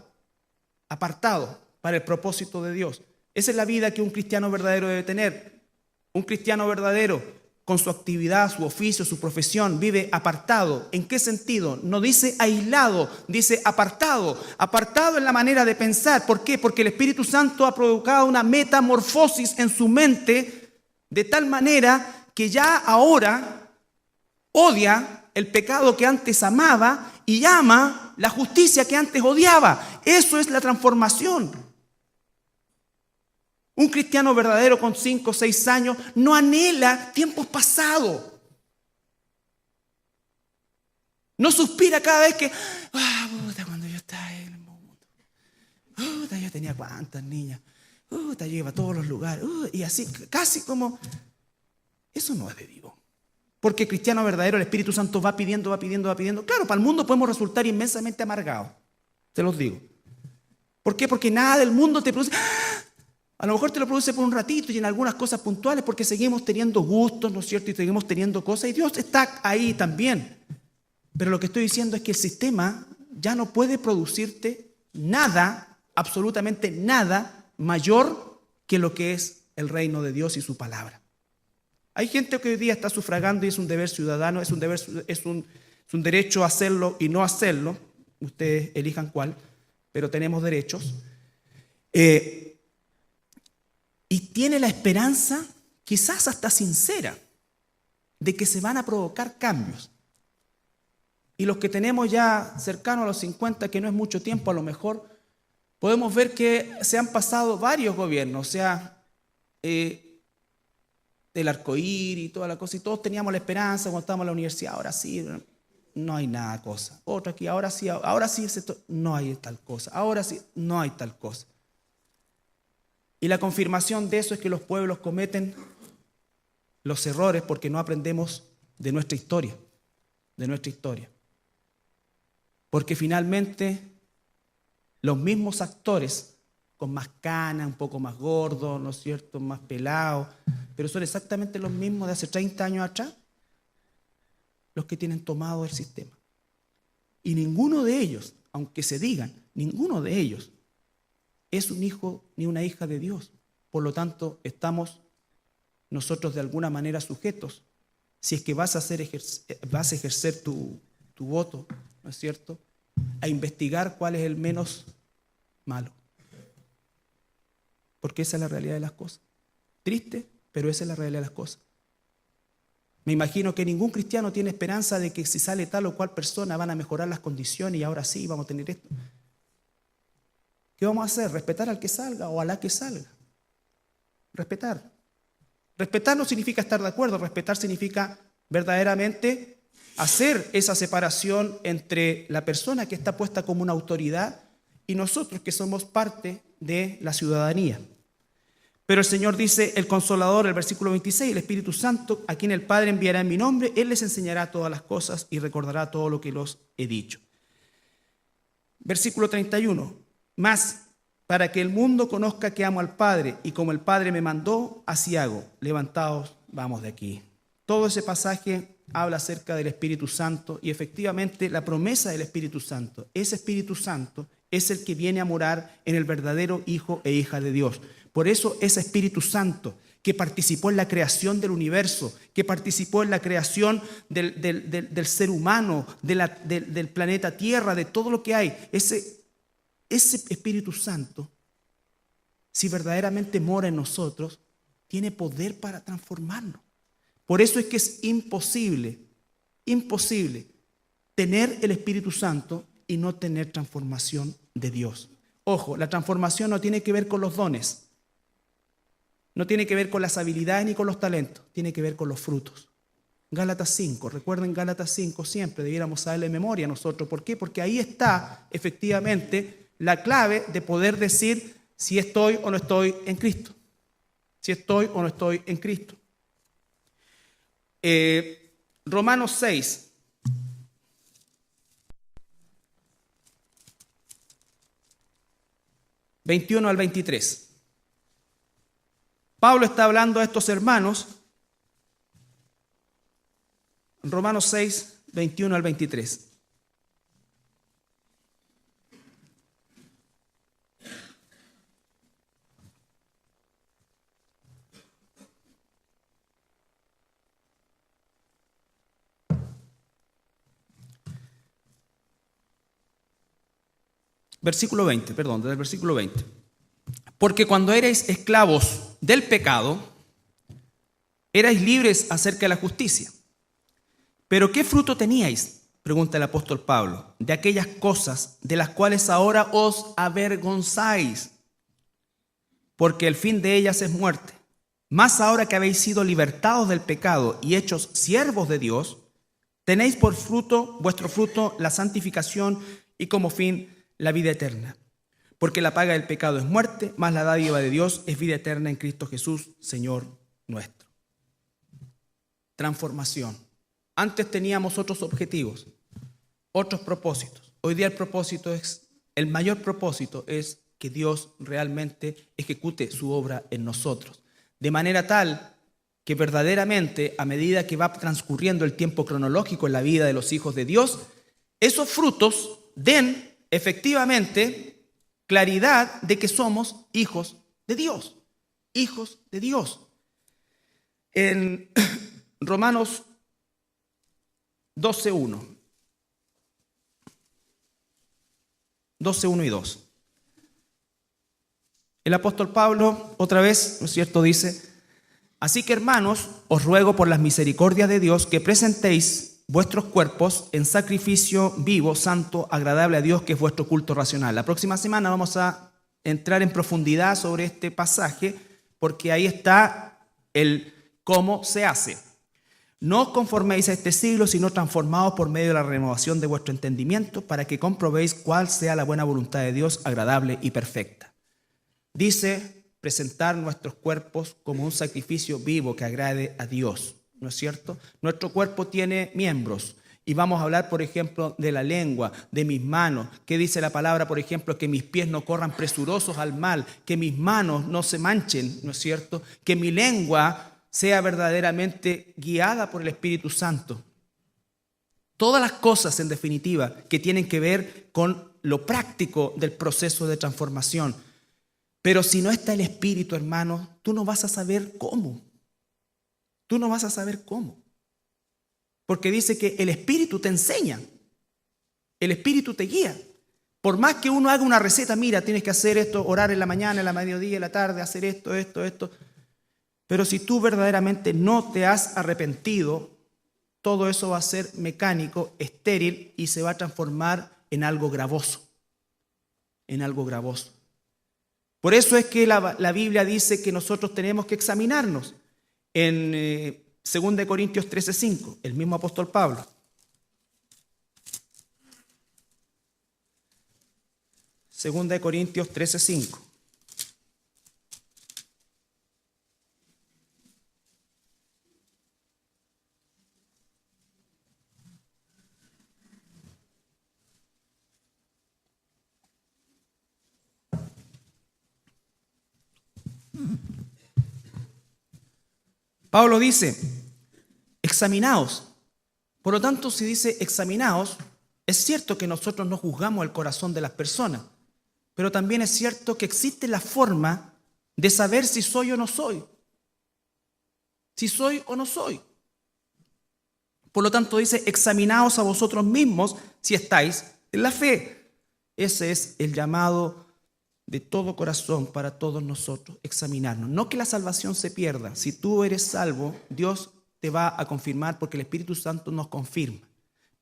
para el propósito de Dios. Esa es la vida que un cristiano verdadero debe tener. Un cristiano verdadero, con su actividad, su oficio, su profesión, vive apartado. ¿En qué sentido? No dice aislado, dice apartado. Apartado en la manera de pensar. ¿Por qué? Porque el Espíritu Santo ha provocado una metamorfosis en su mente de tal manera que ya ahora odia el pecado que antes amaba y ama la justicia que antes odiaba. Eso es la transformación. Un cristiano verdadero con 5 o 6 años no anhela tiempos pasados. No suspira cada vez que, cuando yo estaba en el mundo, yo tenía cuántas niñas, yo iba a todos los lugares, y así, casi como, eso no es de Dios. Porque el cristiano verdadero, el Espíritu Santo va pidiendo. Claro, para el mundo podemos resultar inmensamente amargados, te los digo. ¿Por qué? Porque nada del mundo te produce... A lo mejor te lo produce por un ratito y en algunas cosas puntuales, porque seguimos teniendo gustos, ¿no es cierto? Y seguimos teniendo cosas, y Dios está ahí también. Pero lo que estoy diciendo es que el sistema ya no puede producirte nada, absolutamente nada, mayor que lo que es el reino de Dios y su palabra. Hay gente que hoy día está sufragando y es un deber ciudadano, es un derecho hacerlo y no hacerlo. Ustedes elijan cuál, pero tenemos derechos. Y tiene la esperanza, quizás hasta sincera, de que se van a provocar cambios. Y los que tenemos ya cercanos a los 50, que no es mucho tiempo a lo mejor, podemos ver que se han pasado varios gobiernos, o sea, el arcoíris y toda la cosa, y todos teníamos la esperanza cuando estábamos en la universidad: ahora sí, no hay nada cosa. Otro aquí: ahora sí, no hay tal cosa. Ahora sí, no hay tal cosa. Y la confirmación de eso es que los pueblos cometen los errores porque no aprendemos de nuestra historia. Porque finalmente los mismos actores, con más canas, un poco más gordos, ¿no es cierto?, más pelados, pero son exactamente los mismos de hace 30 años atrás, los que tienen tomado el sistema. Y ninguno de ellos, aunque se digan, ninguno de ellos es un hijo ni una hija de Dios. Por lo tanto, estamos nosotros de alguna manera sujetos, si es que vas a ejercer tu voto, ¿no es cierto?, a investigar cuál es el menos malo. Porque esa es la realidad de las cosas. Triste, pero esa es la realidad de las cosas. Me imagino que ningún cristiano tiene esperanza de que si sale tal o cual persona van a mejorar las condiciones y ahora sí vamos a tener esto. ¿Qué vamos a hacer? ¿Respetar al que salga o a la que salga? Respetar. Respetar no significa estar de acuerdo, respetar significa verdaderamente hacer esa separación entre la persona que está puesta como una autoridad y nosotros que somos parte de la ciudadanía. Pero el Señor dice, el Consolador, el versículo 26, el Espíritu Santo, a quien el Padre enviará en mi nombre, Él les enseñará todas las cosas y recordará todo lo que los he dicho. Versículo 31, más para que el mundo conozca que amo al Padre y como el Padre me mandó, así hago. Levantaos, vamos de aquí. Todo ese pasaje habla acerca del Espíritu Santo y efectivamente la promesa del Espíritu Santo, ese Espíritu Santo es el que viene a morar en el verdadero Hijo e hija de Dios. Por eso ese Espíritu Santo que participó en la creación del universo, que participó en la creación del ser humano, del planeta Tierra, de todo lo que hay, ese Espíritu Santo, si verdaderamente mora en nosotros, tiene poder para transformarnos. Por eso es que es imposible tener el Espíritu Santo y no tener transformación de Dios. Ojo, la transformación no tiene que ver con los dones, no tiene que ver con las habilidades ni con los talentos, tiene que ver con los frutos. Gálatas 5, recuerden Gálatas 5 siempre, debiéramos saberle de memoria a nosotros. ¿Por qué? Porque ahí está efectivamente la clave de poder decir si estoy o no estoy en Cristo. Si estoy o no estoy en Cristo. Romanos 6. ...21 al 23. Pablo está hablando a estos hermanos. Romanos 6, 21 al 23. Versículo 20, perdón, desde el versículo 20. Porque cuando erais esclavos del pecado, erais libres acerca de la justicia. ¿Pero qué fruto teníais? Pregunta el apóstol Pablo, de aquellas cosas de las cuales ahora os avergonzáis, porque el fin de ellas es muerte. Mas ahora que habéis sido libertados del pecado y hechos siervos de Dios, tenéis por fruto, vuestro fruto, la santificación y como fin la vida eterna. Porque la paga del pecado es muerte, mas la dádiva de Dios es vida eterna en Cristo Jesús, Señor nuestro. Transformación. Antes teníamos otros objetivos, otros propósitos. Hoy día el mayor propósito es que Dios realmente ejecute su obra en nosotros. De manera tal que verdaderamente, a medida que va transcurriendo el tiempo cronológico en la vida de los hijos de Dios, esos frutos den efectivamente claridad de que somos hijos de Dios. Hijos de Dios. En Romanos 12:1. 12:1 y 2. El apóstol Pablo, otra vez, ¿no es cierto?, dice: así que, hermanos, os ruego por las misericordias de Dios que presentéis vuestros cuerpos en sacrificio vivo, santo, agradable a Dios, que es vuestro culto racional. La próxima semana vamos a entrar en profundidad sobre este pasaje, porque ahí está el cómo se hace. No os conforméis a este siglo, sino transformaos por medio de la renovación de vuestro entendimiento, para que comprobéis cuál sea la buena voluntad de Dios, agradable y perfecta. Dice presentar nuestros cuerpos como un sacrificio vivo que agrade a Dios, ¿no es cierto? Nuestro cuerpo tiene miembros Y vamos a hablar, por ejemplo, de la lengua, de mis manos. ¿Qué dice la palabra, por ejemplo? Que mis pies no corran presurosos al mal, que mis manos no se manchen, ¿no es cierto? Que mi lengua sea verdaderamente guiada por el Espíritu Santo. Todas las cosas, en definitiva, que tienen que ver con lo práctico del proceso de transformación. Pero si no está el Espíritu, hermanos, tú no vas a saber cómo. Tú no vas a saber cómo. Porque dice que el Espíritu te enseña. El Espíritu te guía. Por más que uno haga una receta, mira, tienes que hacer esto, orar en la mañana, en la mediodía, en la tarde, hacer esto. Pero si tú verdaderamente no te has arrepentido, todo eso va a ser mecánico, estéril y se va a transformar en algo gravoso. En algo gravoso. Por eso es que la Biblia dice que nosotros tenemos que examinarnos. En 2 Corintios 13:5, el mismo apóstol Pablo. Segunda de Corintios 13:5. Pablo dice, examinaos. Por lo tanto, si dice examinaos, es cierto que nosotros no juzgamos el corazón de las personas, pero también es cierto que existe la forma de saber si soy o no soy. Si soy o no soy. Por lo tanto, dice, examinaos a vosotros mismos si estáis en la fe. Ese es el llamado de todo corazón para todos nosotros, examinarnos. No que la salvación se pierda. Si tú eres salvo, Dios te va a confirmar porque el Espíritu Santo nos confirma.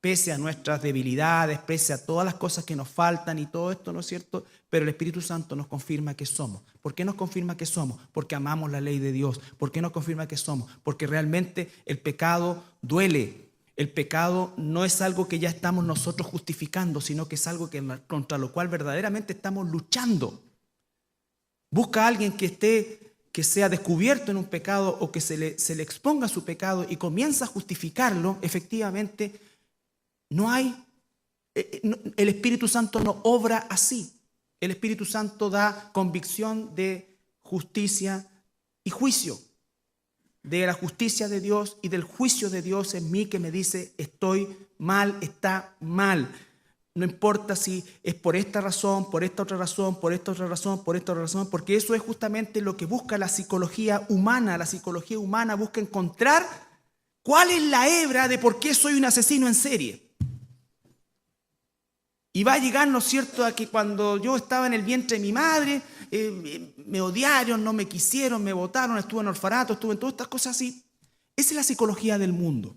Pese a nuestras debilidades, pese a todas las cosas que nos faltan y todo esto, ¿no es cierto? Pero el Espíritu Santo nos confirma que somos. ¿Por qué nos confirma que somos? Porque amamos la ley de Dios. ¿Por qué nos confirma que somos? Porque realmente el pecado duele. El pecado no es algo que ya estamos nosotros justificando, sino que es algo contra lo cual verdaderamente estamos luchando. Busca a alguien que sea descubierto en un pecado o que se le exponga su pecado y comienza a justificarlo. Efectivamente, el Espíritu Santo no obra así. El Espíritu Santo da convicción de justicia y juicio. De la justicia de Dios y del juicio de Dios en mí que me dice estoy mal, está mal. No importa si es por esta razón, por esta otra razón, por esta otra razón, por esta otra razón, porque eso es justamente lo que busca la psicología humana. La psicología humana busca encontrar cuál es la hebra de por qué soy un asesino en serie. Y va a llegar, ¿no es cierto?, a que cuando yo estaba en el vientre de mi madre, me odiaron, no me quisieron, me botaron, estuve en orfanato, estuve en todas estas cosas así. Esa es la psicología del mundo.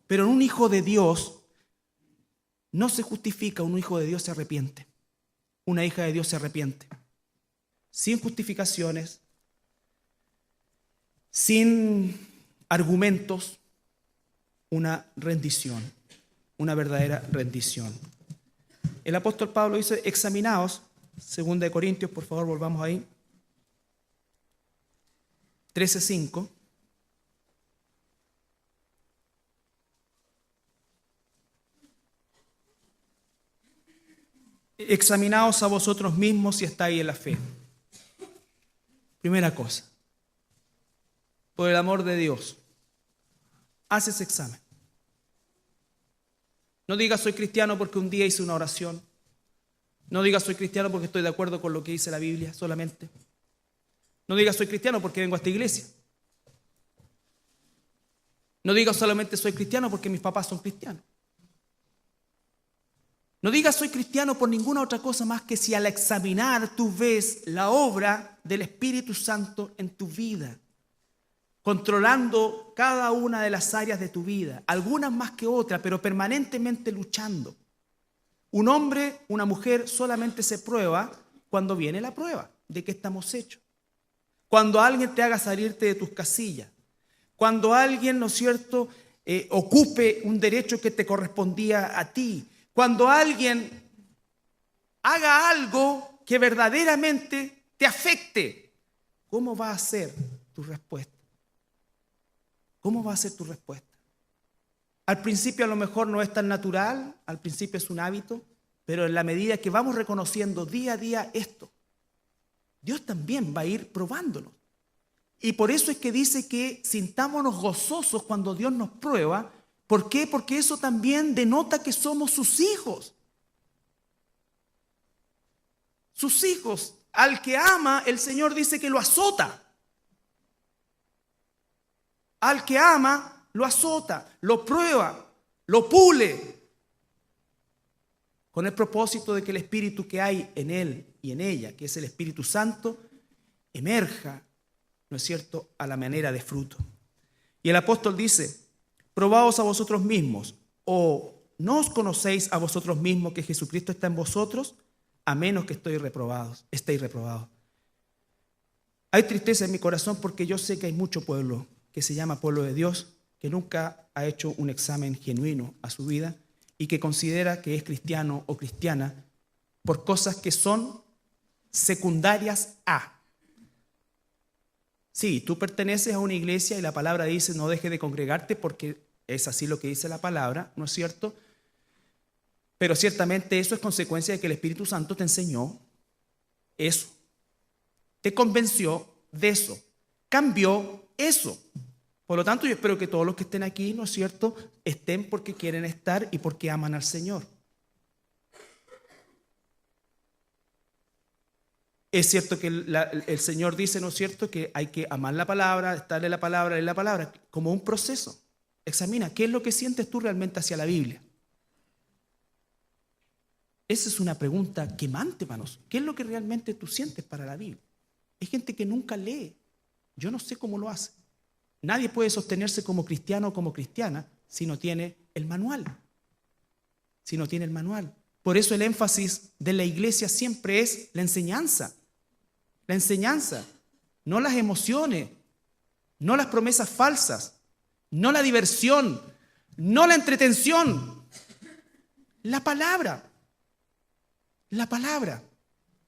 Pero en un hijo de Dios no se justifica, un hijo de Dios se arrepiente. Una hija de Dios se arrepiente. Sin justificaciones, sin argumentos, una rendición, una verdadera rendición. El apóstol Pablo dice, examinaos, 2 Corintios, por favor, volvamos ahí, 13:5. Examinaos a vosotros mismos si estáis en la fe. Primera cosa, por el amor de Dios, haz ese examen. No digas soy cristiano porque un día hice una oración. No digas soy cristiano porque estoy de acuerdo con lo que dice la Biblia solamente. No digas soy cristiano porque vengo a esta iglesia. No digas solamente soy cristiano porque mis papás son cristianos. No digas soy cristiano por ninguna otra cosa más que si al examinar tú ves la obra del Espíritu Santo en tu vida, controlando cada una de las áreas de tu vida, algunas más que otras, pero permanentemente luchando. Un hombre, una mujer solamente se prueba cuando viene la prueba de qué estamos hechos. Cuando alguien te haga salirte de tus casillas, cuando alguien, ¿no es cierto?, ocupe un derecho que te correspondía a ti, cuando alguien haga algo que verdaderamente te afecte, ¿cómo va a ser tu respuesta? ¿Cómo va a ser tu respuesta? Al principio a lo mejor no es tan natural, al principio es un hábito, pero en la medida que vamos reconociendo día a día esto, Dios también va a ir probándonos. Y por eso es que dice que sintámonos gozosos cuando Dios nos prueba. ¿Por qué? Porque eso también denota que somos sus hijos. Sus hijos. Al que ama, el Señor dice que lo azota. Al que ama, lo azota, lo prueba, lo pule, con el propósito de que el espíritu que hay en él y en ella, que es el Espíritu Santo, emerja, ¿no es cierto?, a la manera de fruto. Y el apóstol dice, probaos a vosotros mismos, o no os conocéis a vosotros mismos que Jesucristo está en vosotros, a menos que estéis reprobados. Hay tristeza en mi corazón porque yo sé que hay mucho pueblo que se llama pueblo de Dios, que nunca ha hecho un examen genuino a su vida y que considera que es cristiano o cristiana por cosas que son secundarias a. Sí, tú perteneces a una iglesia y la palabra dice no dejes de congregarte porque es así lo que dice la palabra, ¿no es cierto? Pero ciertamente eso es consecuencia de que el Espíritu Santo te enseñó eso, te convenció de eso, cambió eso. Por lo tanto, yo espero que todos los que estén aquí, ¿no es cierto?, estén porque quieren estar y porque aman al Señor. Es cierto que el Señor dice, ¿no es cierto?, que hay que amar la palabra, estarle la palabra, leer la palabra, como un proceso. Examina, ¿qué es lo que sientes tú realmente hacia la Biblia? Esa es una pregunta quemante para nosotros. ¿Qué es lo que realmente tú sientes para la Biblia? Hay gente que nunca lee. Yo no sé cómo lo hace. Nadie puede sostenerse como cristiano o como cristiana si no tiene el manual. Si no tiene el manual. Por eso el énfasis de la iglesia siempre es la enseñanza. La enseñanza, no las emociones, no las promesas falsas, no la diversión, no la entretención. La palabra. La palabra.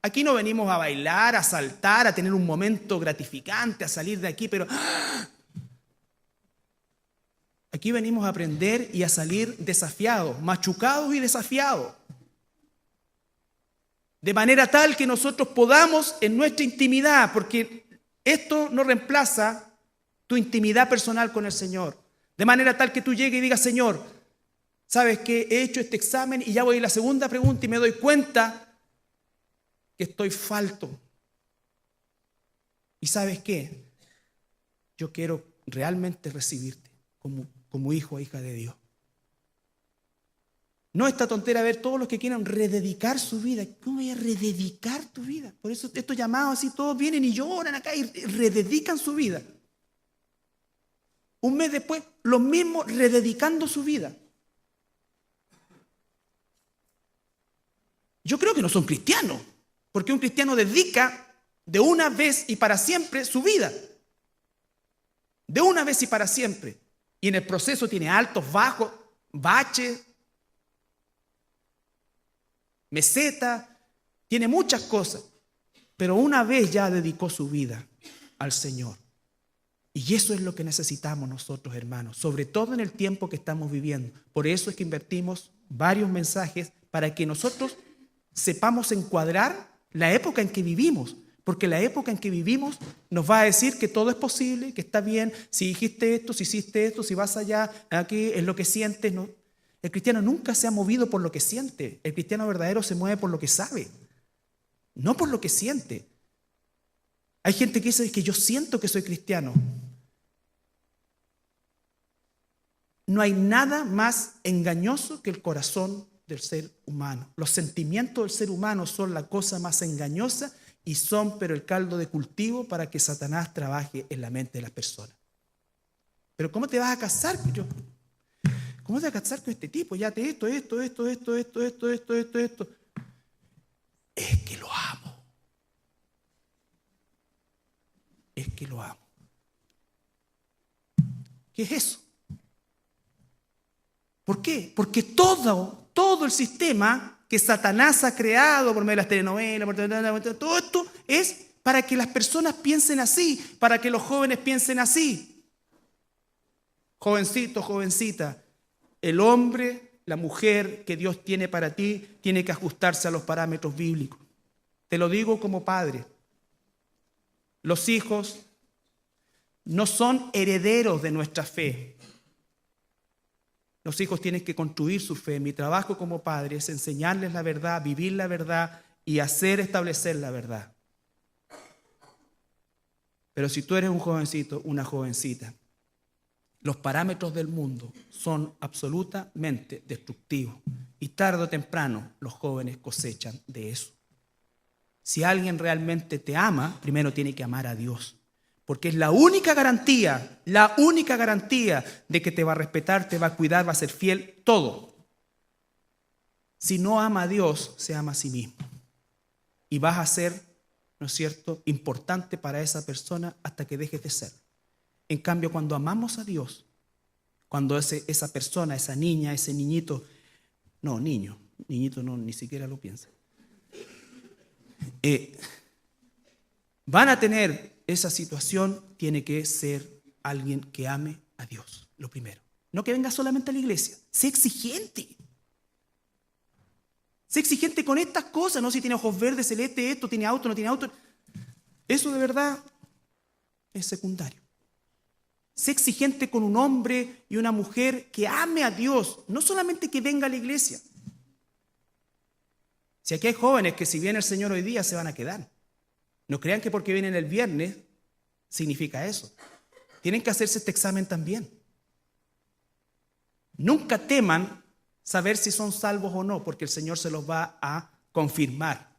Aquí no venimos a bailar, a saltar, a tener un momento gratificante, a salir de aquí, pero aquí venimos a aprender y a salir desafiados, machucados y desafiados. De manera tal que nosotros podamos en nuestra intimidad, porque esto no reemplaza tu intimidad personal con el Señor. De manera tal que tú llegues y digas, Señor, ¿sabes qué? He hecho este examen y ya voy a la segunda pregunta y me doy cuenta que estoy falto. ¿Y sabes qué? Yo quiero realmente recibirte como hijo o hija de Dios. No esta tontera, ver todos los que quieran rededicar su vida. ¿Cómo voy a rededicar tu vida? Por eso estos llamados así, todos vienen y lloran acá y rededican su vida. Un mes después, los mismos rededicando su vida. Yo creo que no son cristianos, porque un cristiano dedica de una vez y para siempre su vida. De una vez y para siempre. Y en el proceso tiene altos, bajos, baches, meseta, tiene muchas cosas. Pero una vez ya dedicó su vida al Señor. Y eso es lo que necesitamos nosotros, hermanos, sobre todo en el tiempo que estamos viviendo. Por eso es que invertimos varios mensajes para que nosotros sepamos encuadrar la época en que vivimos. Porque la época en que vivimos nos va a decir que todo es posible, que está bien, si dijiste esto, si hiciste esto, si vas allá, aquí es lo que sientes. No. El cristiano nunca se ha movido por lo que siente. El cristiano verdadero se mueve por lo que sabe, no por lo que siente. Hay gente que dice que yo siento que soy cristiano. No hay nada más engañoso que el corazón del ser humano. Los sentimientos del ser humano son la cosa más engañosa y son pero el caldo de cultivo para que Satanás trabaje en la mente de las personas. Pero ¿cómo te vas a casar? ¿Cómo te vas a casar con este tipo? Ya te esto. Es que lo amo. Es que lo amo. ¿Qué es eso? ¿Por qué? Porque todo el sistema que Satanás ha creado por medio de las telenovelas, todo esto es para que las personas piensen así, para que los jóvenes piensen así. Jovencito, jovencita, el hombre, la mujer que Dios tiene para ti, tiene que ajustarse a los parámetros bíblicos. Te lo digo como padre. Los hijos no son herederos de nuestra fe. Los hijos tienen que construir su fe. Mi trabajo como padre es enseñarles la verdad, vivir la verdad y hacer establecer la verdad. Pero si tú eres un jovencito, una jovencita, los parámetros del mundo son absolutamente destructivos. Y tarde o temprano los jóvenes cosechan de eso. Si alguien realmente te ama, primero tiene que amar a Dios. Porque es la única garantía de que te va a respetar, te va a cuidar, va a ser fiel, todo. Si no ama a Dios, se ama a sí mismo. Y vas a ser, ¿no es cierto?, importante para esa persona hasta que dejes de ser. En cambio, cuando amamos a Dios, cuando esa persona, esa niña, ese niñito, no, niñito no, ni siquiera lo piensa. Van a tener esa situación, tiene que ser alguien que ame a Dios, lo primero. No que venga solamente a la iglesia, sé exigente. Sé exigente con estas cosas, no si tiene ojos verdes, celeste, esto, tiene auto, no tiene auto. Eso de verdad es secundario. Sé exigente con un hombre y una mujer que ame a Dios, no solamente que venga a la iglesia. Si aquí hay jóvenes que si viene el Señor hoy día se van a quedar. No crean que porque vienen el viernes significa eso. Tienen que hacerse este examen también. Nunca teman saber si son salvos o no, porque el Señor se los va a confirmar.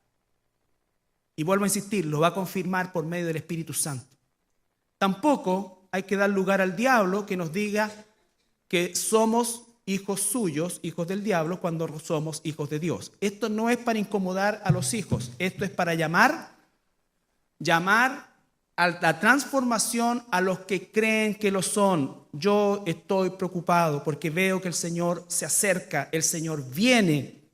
Y vuelvo a insistir, lo va a confirmar por medio del Espíritu Santo. Tampoco hay que dar lugar al diablo que nos diga que somos hijos suyos, hijos del diablo, cuando somos hijos de Dios. Esto no es para incomodar a los hijos, esto es para llamar a la transformación a los que creen que lo son. Yo estoy preocupado porque veo que el Señor se acerca, el Señor viene.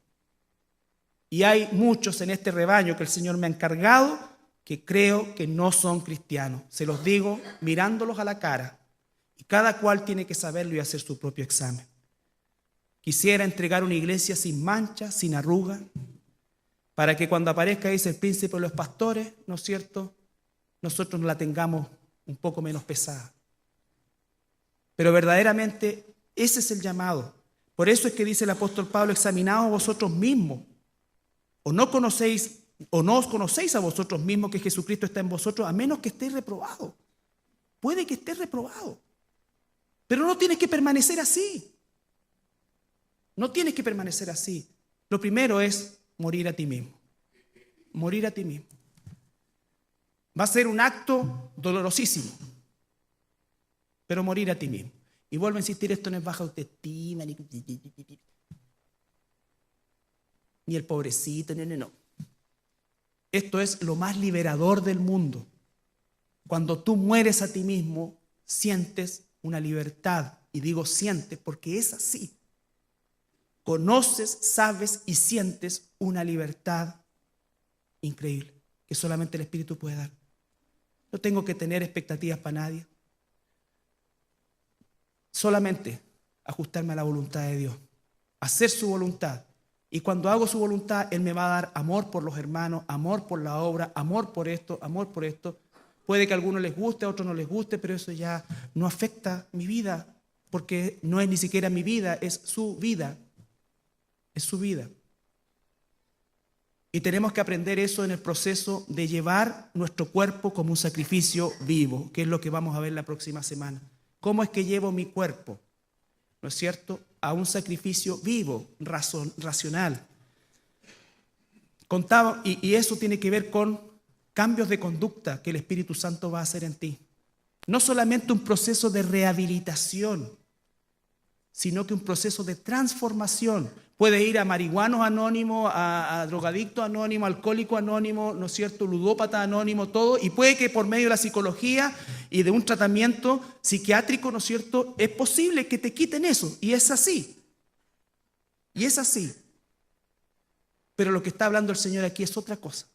Y hay muchos en este rebaño que el Señor me ha encargado que creo que no son cristianos. Se los digo mirándolos a la cara. Y cada cual tiene que saberlo y hacer su propio examen. Quisiera entregar una iglesia sin mancha, sin arruga, para que cuando aparezca dice el príncipe de los pastores, ¿no es cierto?, nosotros la tengamos un poco menos pesada. Pero verdaderamente ese es el llamado. Por eso es que dice el apóstol Pablo, examinaos vosotros mismos, o no os conocéis a vosotros mismos que Jesucristo está en vosotros, a menos que estéis reprobados. Puede que estés reprobado, pero no tienes que permanecer así. No tienes que permanecer así. Lo primero es morir a ti mismo. Morir a ti mismo. Va a ser un acto dolorosísimo, pero morir a ti mismo. Y vuelvo a insistir, esto no es baja autoestima, ni el pobrecito, no. Esto es lo más liberador del mundo. Cuando tú mueres a ti mismo, sientes una libertad. Y digo sientes porque es así. Conoces, sabes y sientes una libertad increíble que solamente el Espíritu puede dar. No tengo que tener expectativas para nadie. Solamente ajustarme a la voluntad de Dios, hacer su voluntad. Y cuando hago su voluntad, Él me va a dar amor por los hermanos, amor por la obra, amor por esto, amor por esto. Puede que a algunos les guste, a otros no les guste, pero eso ya no afecta mi vida, porque no es ni siquiera mi vida, es su vida. Es su vida. Y tenemos que aprender eso en el proceso de llevar nuestro cuerpo como un sacrificio vivo, que es lo que vamos a ver la próxima semana. ¿Cómo es que llevo mi cuerpo, no es cierto?, a un sacrificio vivo, racional? Y eso tiene que ver con cambios de conducta que el Espíritu Santo va a hacer en ti. No solamente un proceso de rehabilitación, sino que un proceso de transformación. Puede ir a marihuanos anónimos, a drogadicto anónimo, alcohólico anónimo, ¿no es cierto?, ludópata anónimo, todo, y puede que por medio de la psicología y de un tratamiento psiquiátrico, ¿no es cierto?, es posible que te quiten eso, y es así. Y es así. Pero lo que está hablando el Señor aquí es otra cosa.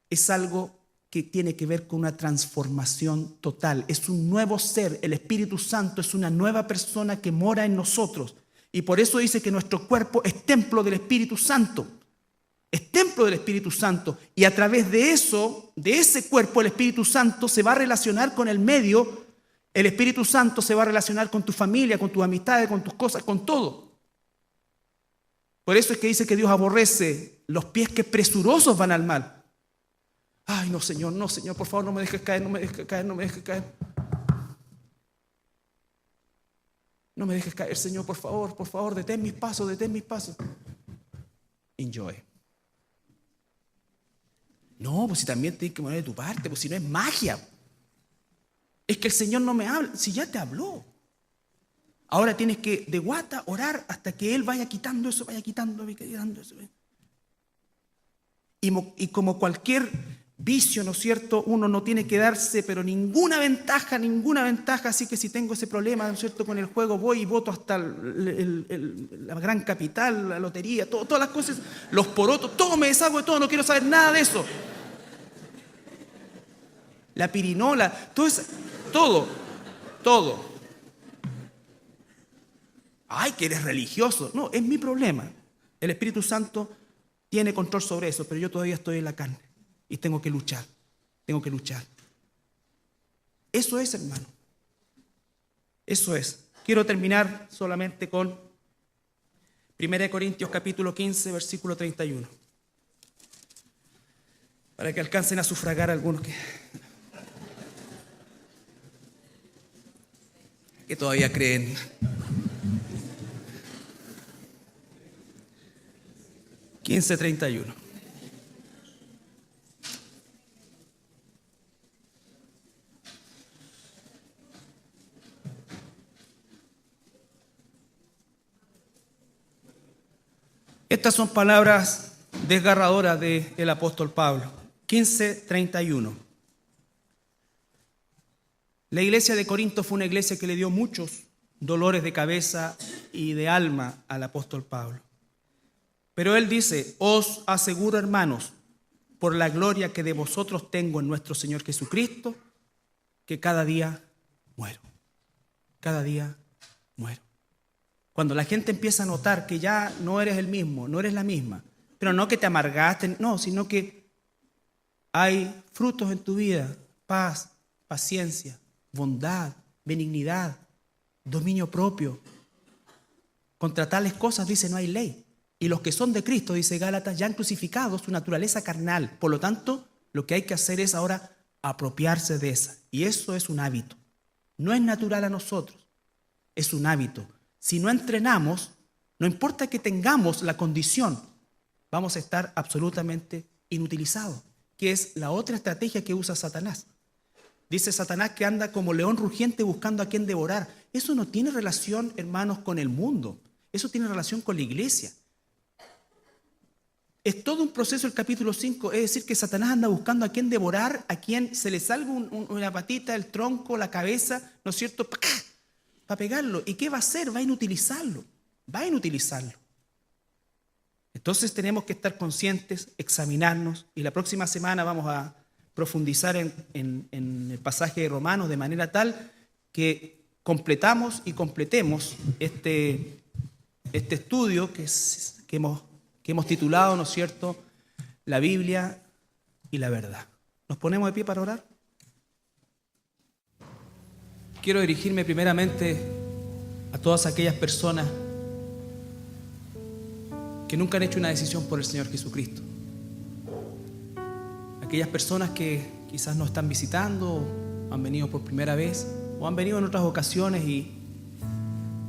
Es algo que tiene que ver con una transformación total. Es un nuevo ser. El Espíritu Santo es una nueva persona que mora en nosotros. Y por eso dice que nuestro cuerpo es templo del Espíritu Santo. Es templo del Espíritu Santo. Y a través de eso, de ese cuerpo, el Espíritu Santo se va a relacionar con el medio. El Espíritu Santo se va a relacionar con tu familia, con tus amistades, con tus cosas, con todo. Por eso es que dice que Dios aborrece los pies que presurosos van al mal. Ay, no, Señor, por favor, no me dejes caer, no me dejes caer, no me dejes caer. No me dejes caer, Señor, por favor, detén mis pasos, detén mis pasos. Enjoy. No, pues si también tienes que poner de tu parte, pues si no es magia. Es que el Señor no me habla, si ya te habló. Ahora tienes que de guata orar hasta que Él vaya quitando eso, vaya quitando eso. Y como cualquier vicio, ¿no es cierto? Uno no tiene que darse, pero ninguna ventaja. Así que si tengo ese problema, ¿no es cierto? Con el juego voy y voto hasta la gran capital, la lotería, todas las cosas, los porotos, todo me deshago de todo, no quiero saber nada de eso. La pirinola, todo. Ay, que eres religioso. No, es mi problema. El Espíritu Santo tiene control sobre eso, pero yo todavía estoy en la carne y tengo que luchar. Eso es, hermano. Eso es. Quiero terminar solamente con 1 Corintios capítulo 15, versículo 31. Para que alcancen a sufragar algunos que todavía creen. $15:31. Estas son palabras desgarradoras del apóstol Pablo. 15:31. La iglesia de Corinto fue una iglesia que le dio muchos dolores de cabeza y de alma al apóstol Pablo. Pero él dice: os aseguro, hermanos, por la gloria que de vosotros tengo en nuestro Señor Jesucristo, que cada día muero. Cada día muero. Cuando la gente empieza a notar que ya no eres el mismo, no eres la misma, pero no que te amargaste, no, sino que hay frutos en tu vida: paz, paciencia, bondad, benignidad, dominio propio. Contra tales cosas, dice, no hay ley. Y los que son de Cristo, dice Gálatas, ya han crucificado su naturaleza carnal. Por lo tanto, lo que hay que hacer es ahora apropiarse de esa. Y eso es un hábito. No es natural a nosotros, es un hábito. Si no entrenamos, no importa que tengamos la condición, vamos a estar absolutamente inutilizados, que es la otra estrategia que usa Satanás. Dice Satanás que anda como león rugiente buscando a quien devorar. Eso no tiene relación, hermanos, con el mundo. Eso tiene relación con la iglesia. Es todo un proceso el capítulo 5, es decir, que Satanás anda buscando a quien devorar, a quien se le salga una patita, el tronco, la cabeza, ¿no es cierto?, para pegarlo. ¿Y qué va a hacer? Va a inutilizarlo. Entonces tenemos que estar conscientes, examinarnos, y la próxima semana vamos a profundizar en el pasaje de Romanos de manera tal que completemos este estudio que hemos titulado, ¿no es cierto?, la Biblia y la verdad. ¿Nos ponemos de pie para orar? Quiero dirigirme primeramente a todas aquellas personas que nunca han hecho una decisión por el Señor Jesucristo. Aquellas personas que quizás nos están visitando, han venido por primera vez o han venido en otras ocasiones y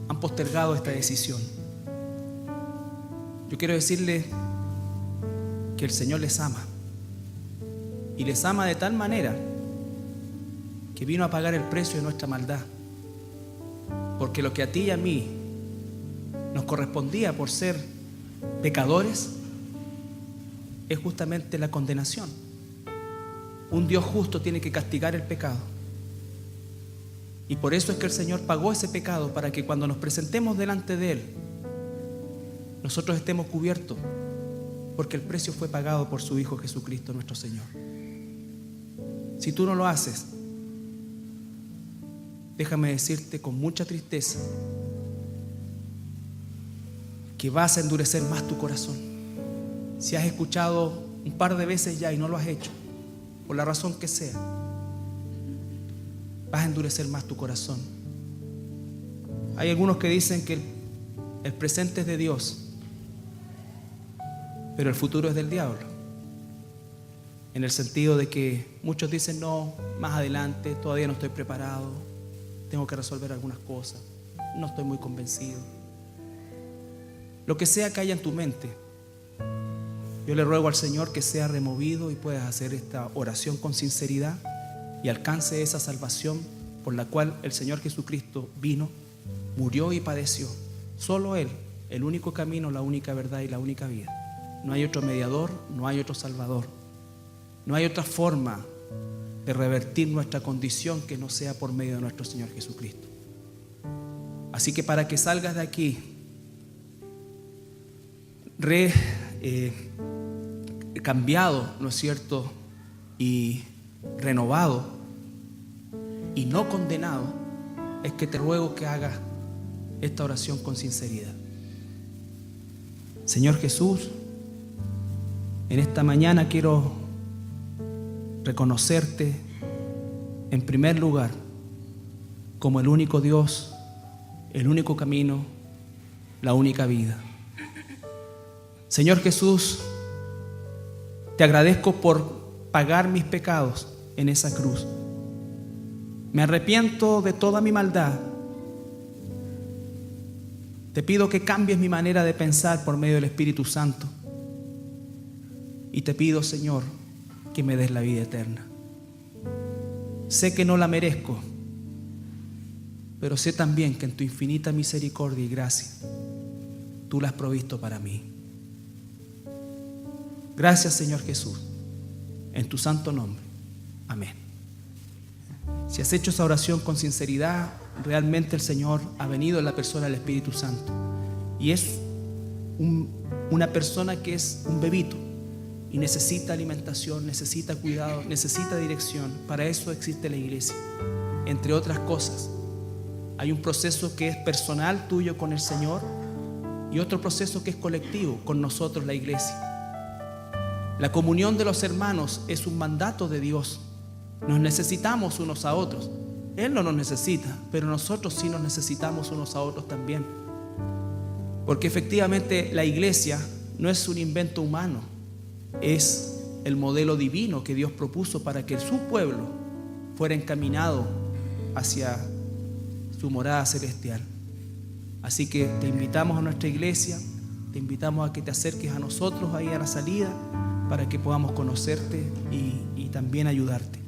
han postergado esta decisión. Yo quiero decirles que el Señor les ama, y les ama de tal manera que vino a pagar el precio de nuestra maldad, porque lo que a ti y a mí nos correspondía por ser pecadores es justamente la condenación. Un Dios justo tiene que castigar el pecado, y por eso es que el Señor pagó ese pecado, para que cuando nos presentemos delante de Él nosotros estemos cubiertos, porque el precio fue pagado por su Hijo Jesucristo nuestro Señor. Si tú no lo haces, déjame decirte con mucha tristeza que vas a endurecer más tu corazón. Si has escuchado un par de veces ya y no lo has hecho, por la razón que sea, vas a endurecer más tu corazón. Hay algunos que dicen que el presente es de Dios, pero el futuro es del diablo. En el sentido de que muchos dicen, no, más adelante, todavía no estoy preparado, tengo que resolver algunas cosas, no estoy muy convencido. Lo que sea que haya en tu mente, yo le ruego al Señor que sea removido y puedas hacer esta oración con sinceridad y alcance esa salvación por la cual el Señor Jesucristo vino, murió y padeció. Solo Él, el único camino, la única verdad y la única vida. No hay otro mediador, no hay otro salvador. No hay otra forma de revertir nuestra condición que no sea por medio de nuestro Señor Jesucristo. Así que para que salgas de aquí cambiado, ¿no es cierto? Y renovado y no condenado, es que te ruego que hagas esta oración con sinceridad. Señor Jesús, en esta mañana quiero reconocerte en primer lugar como el único Dios, el único camino, la única vida. Señor Jesús, te agradezco por pagar mis pecados en esa cruz. Me arrepiento de toda mi maldad. Te pido que cambies mi manera de pensar por medio del Espíritu Santo. Y te pido, Señor, que me des la vida eterna. Sé que no la merezco, pero sé también que en tu infinita misericordia y gracia, tú la has provisto para mí. Gracias, Señor Jesús, en tu santo nombre. Amén. Si has hecho esa oración con sinceridad, realmente el Señor ha venido en la persona del Espíritu Santo. Y es una persona que es un bebito y necesita alimentación, necesita cuidado, necesita dirección. Para eso existe la iglesia. Entre otras cosas, hay un proceso que es personal tuyo con el Señor y otro proceso que es colectivo con nosotros, la iglesia. La comunión de los hermanos es un mandato de Dios. Nos necesitamos unos a otros. Él no nos necesita, pero nosotros sí nos necesitamos unos a otros también. Porque efectivamente la iglesia no es un invento humano, es el modelo divino que Dios propuso para que su pueblo fuera encaminado hacia su morada celestial. Así que te invitamos a nuestra iglesia, te invitamos a que te acerques a nosotros ahí a la salida para que podamos conocerte y también ayudarte.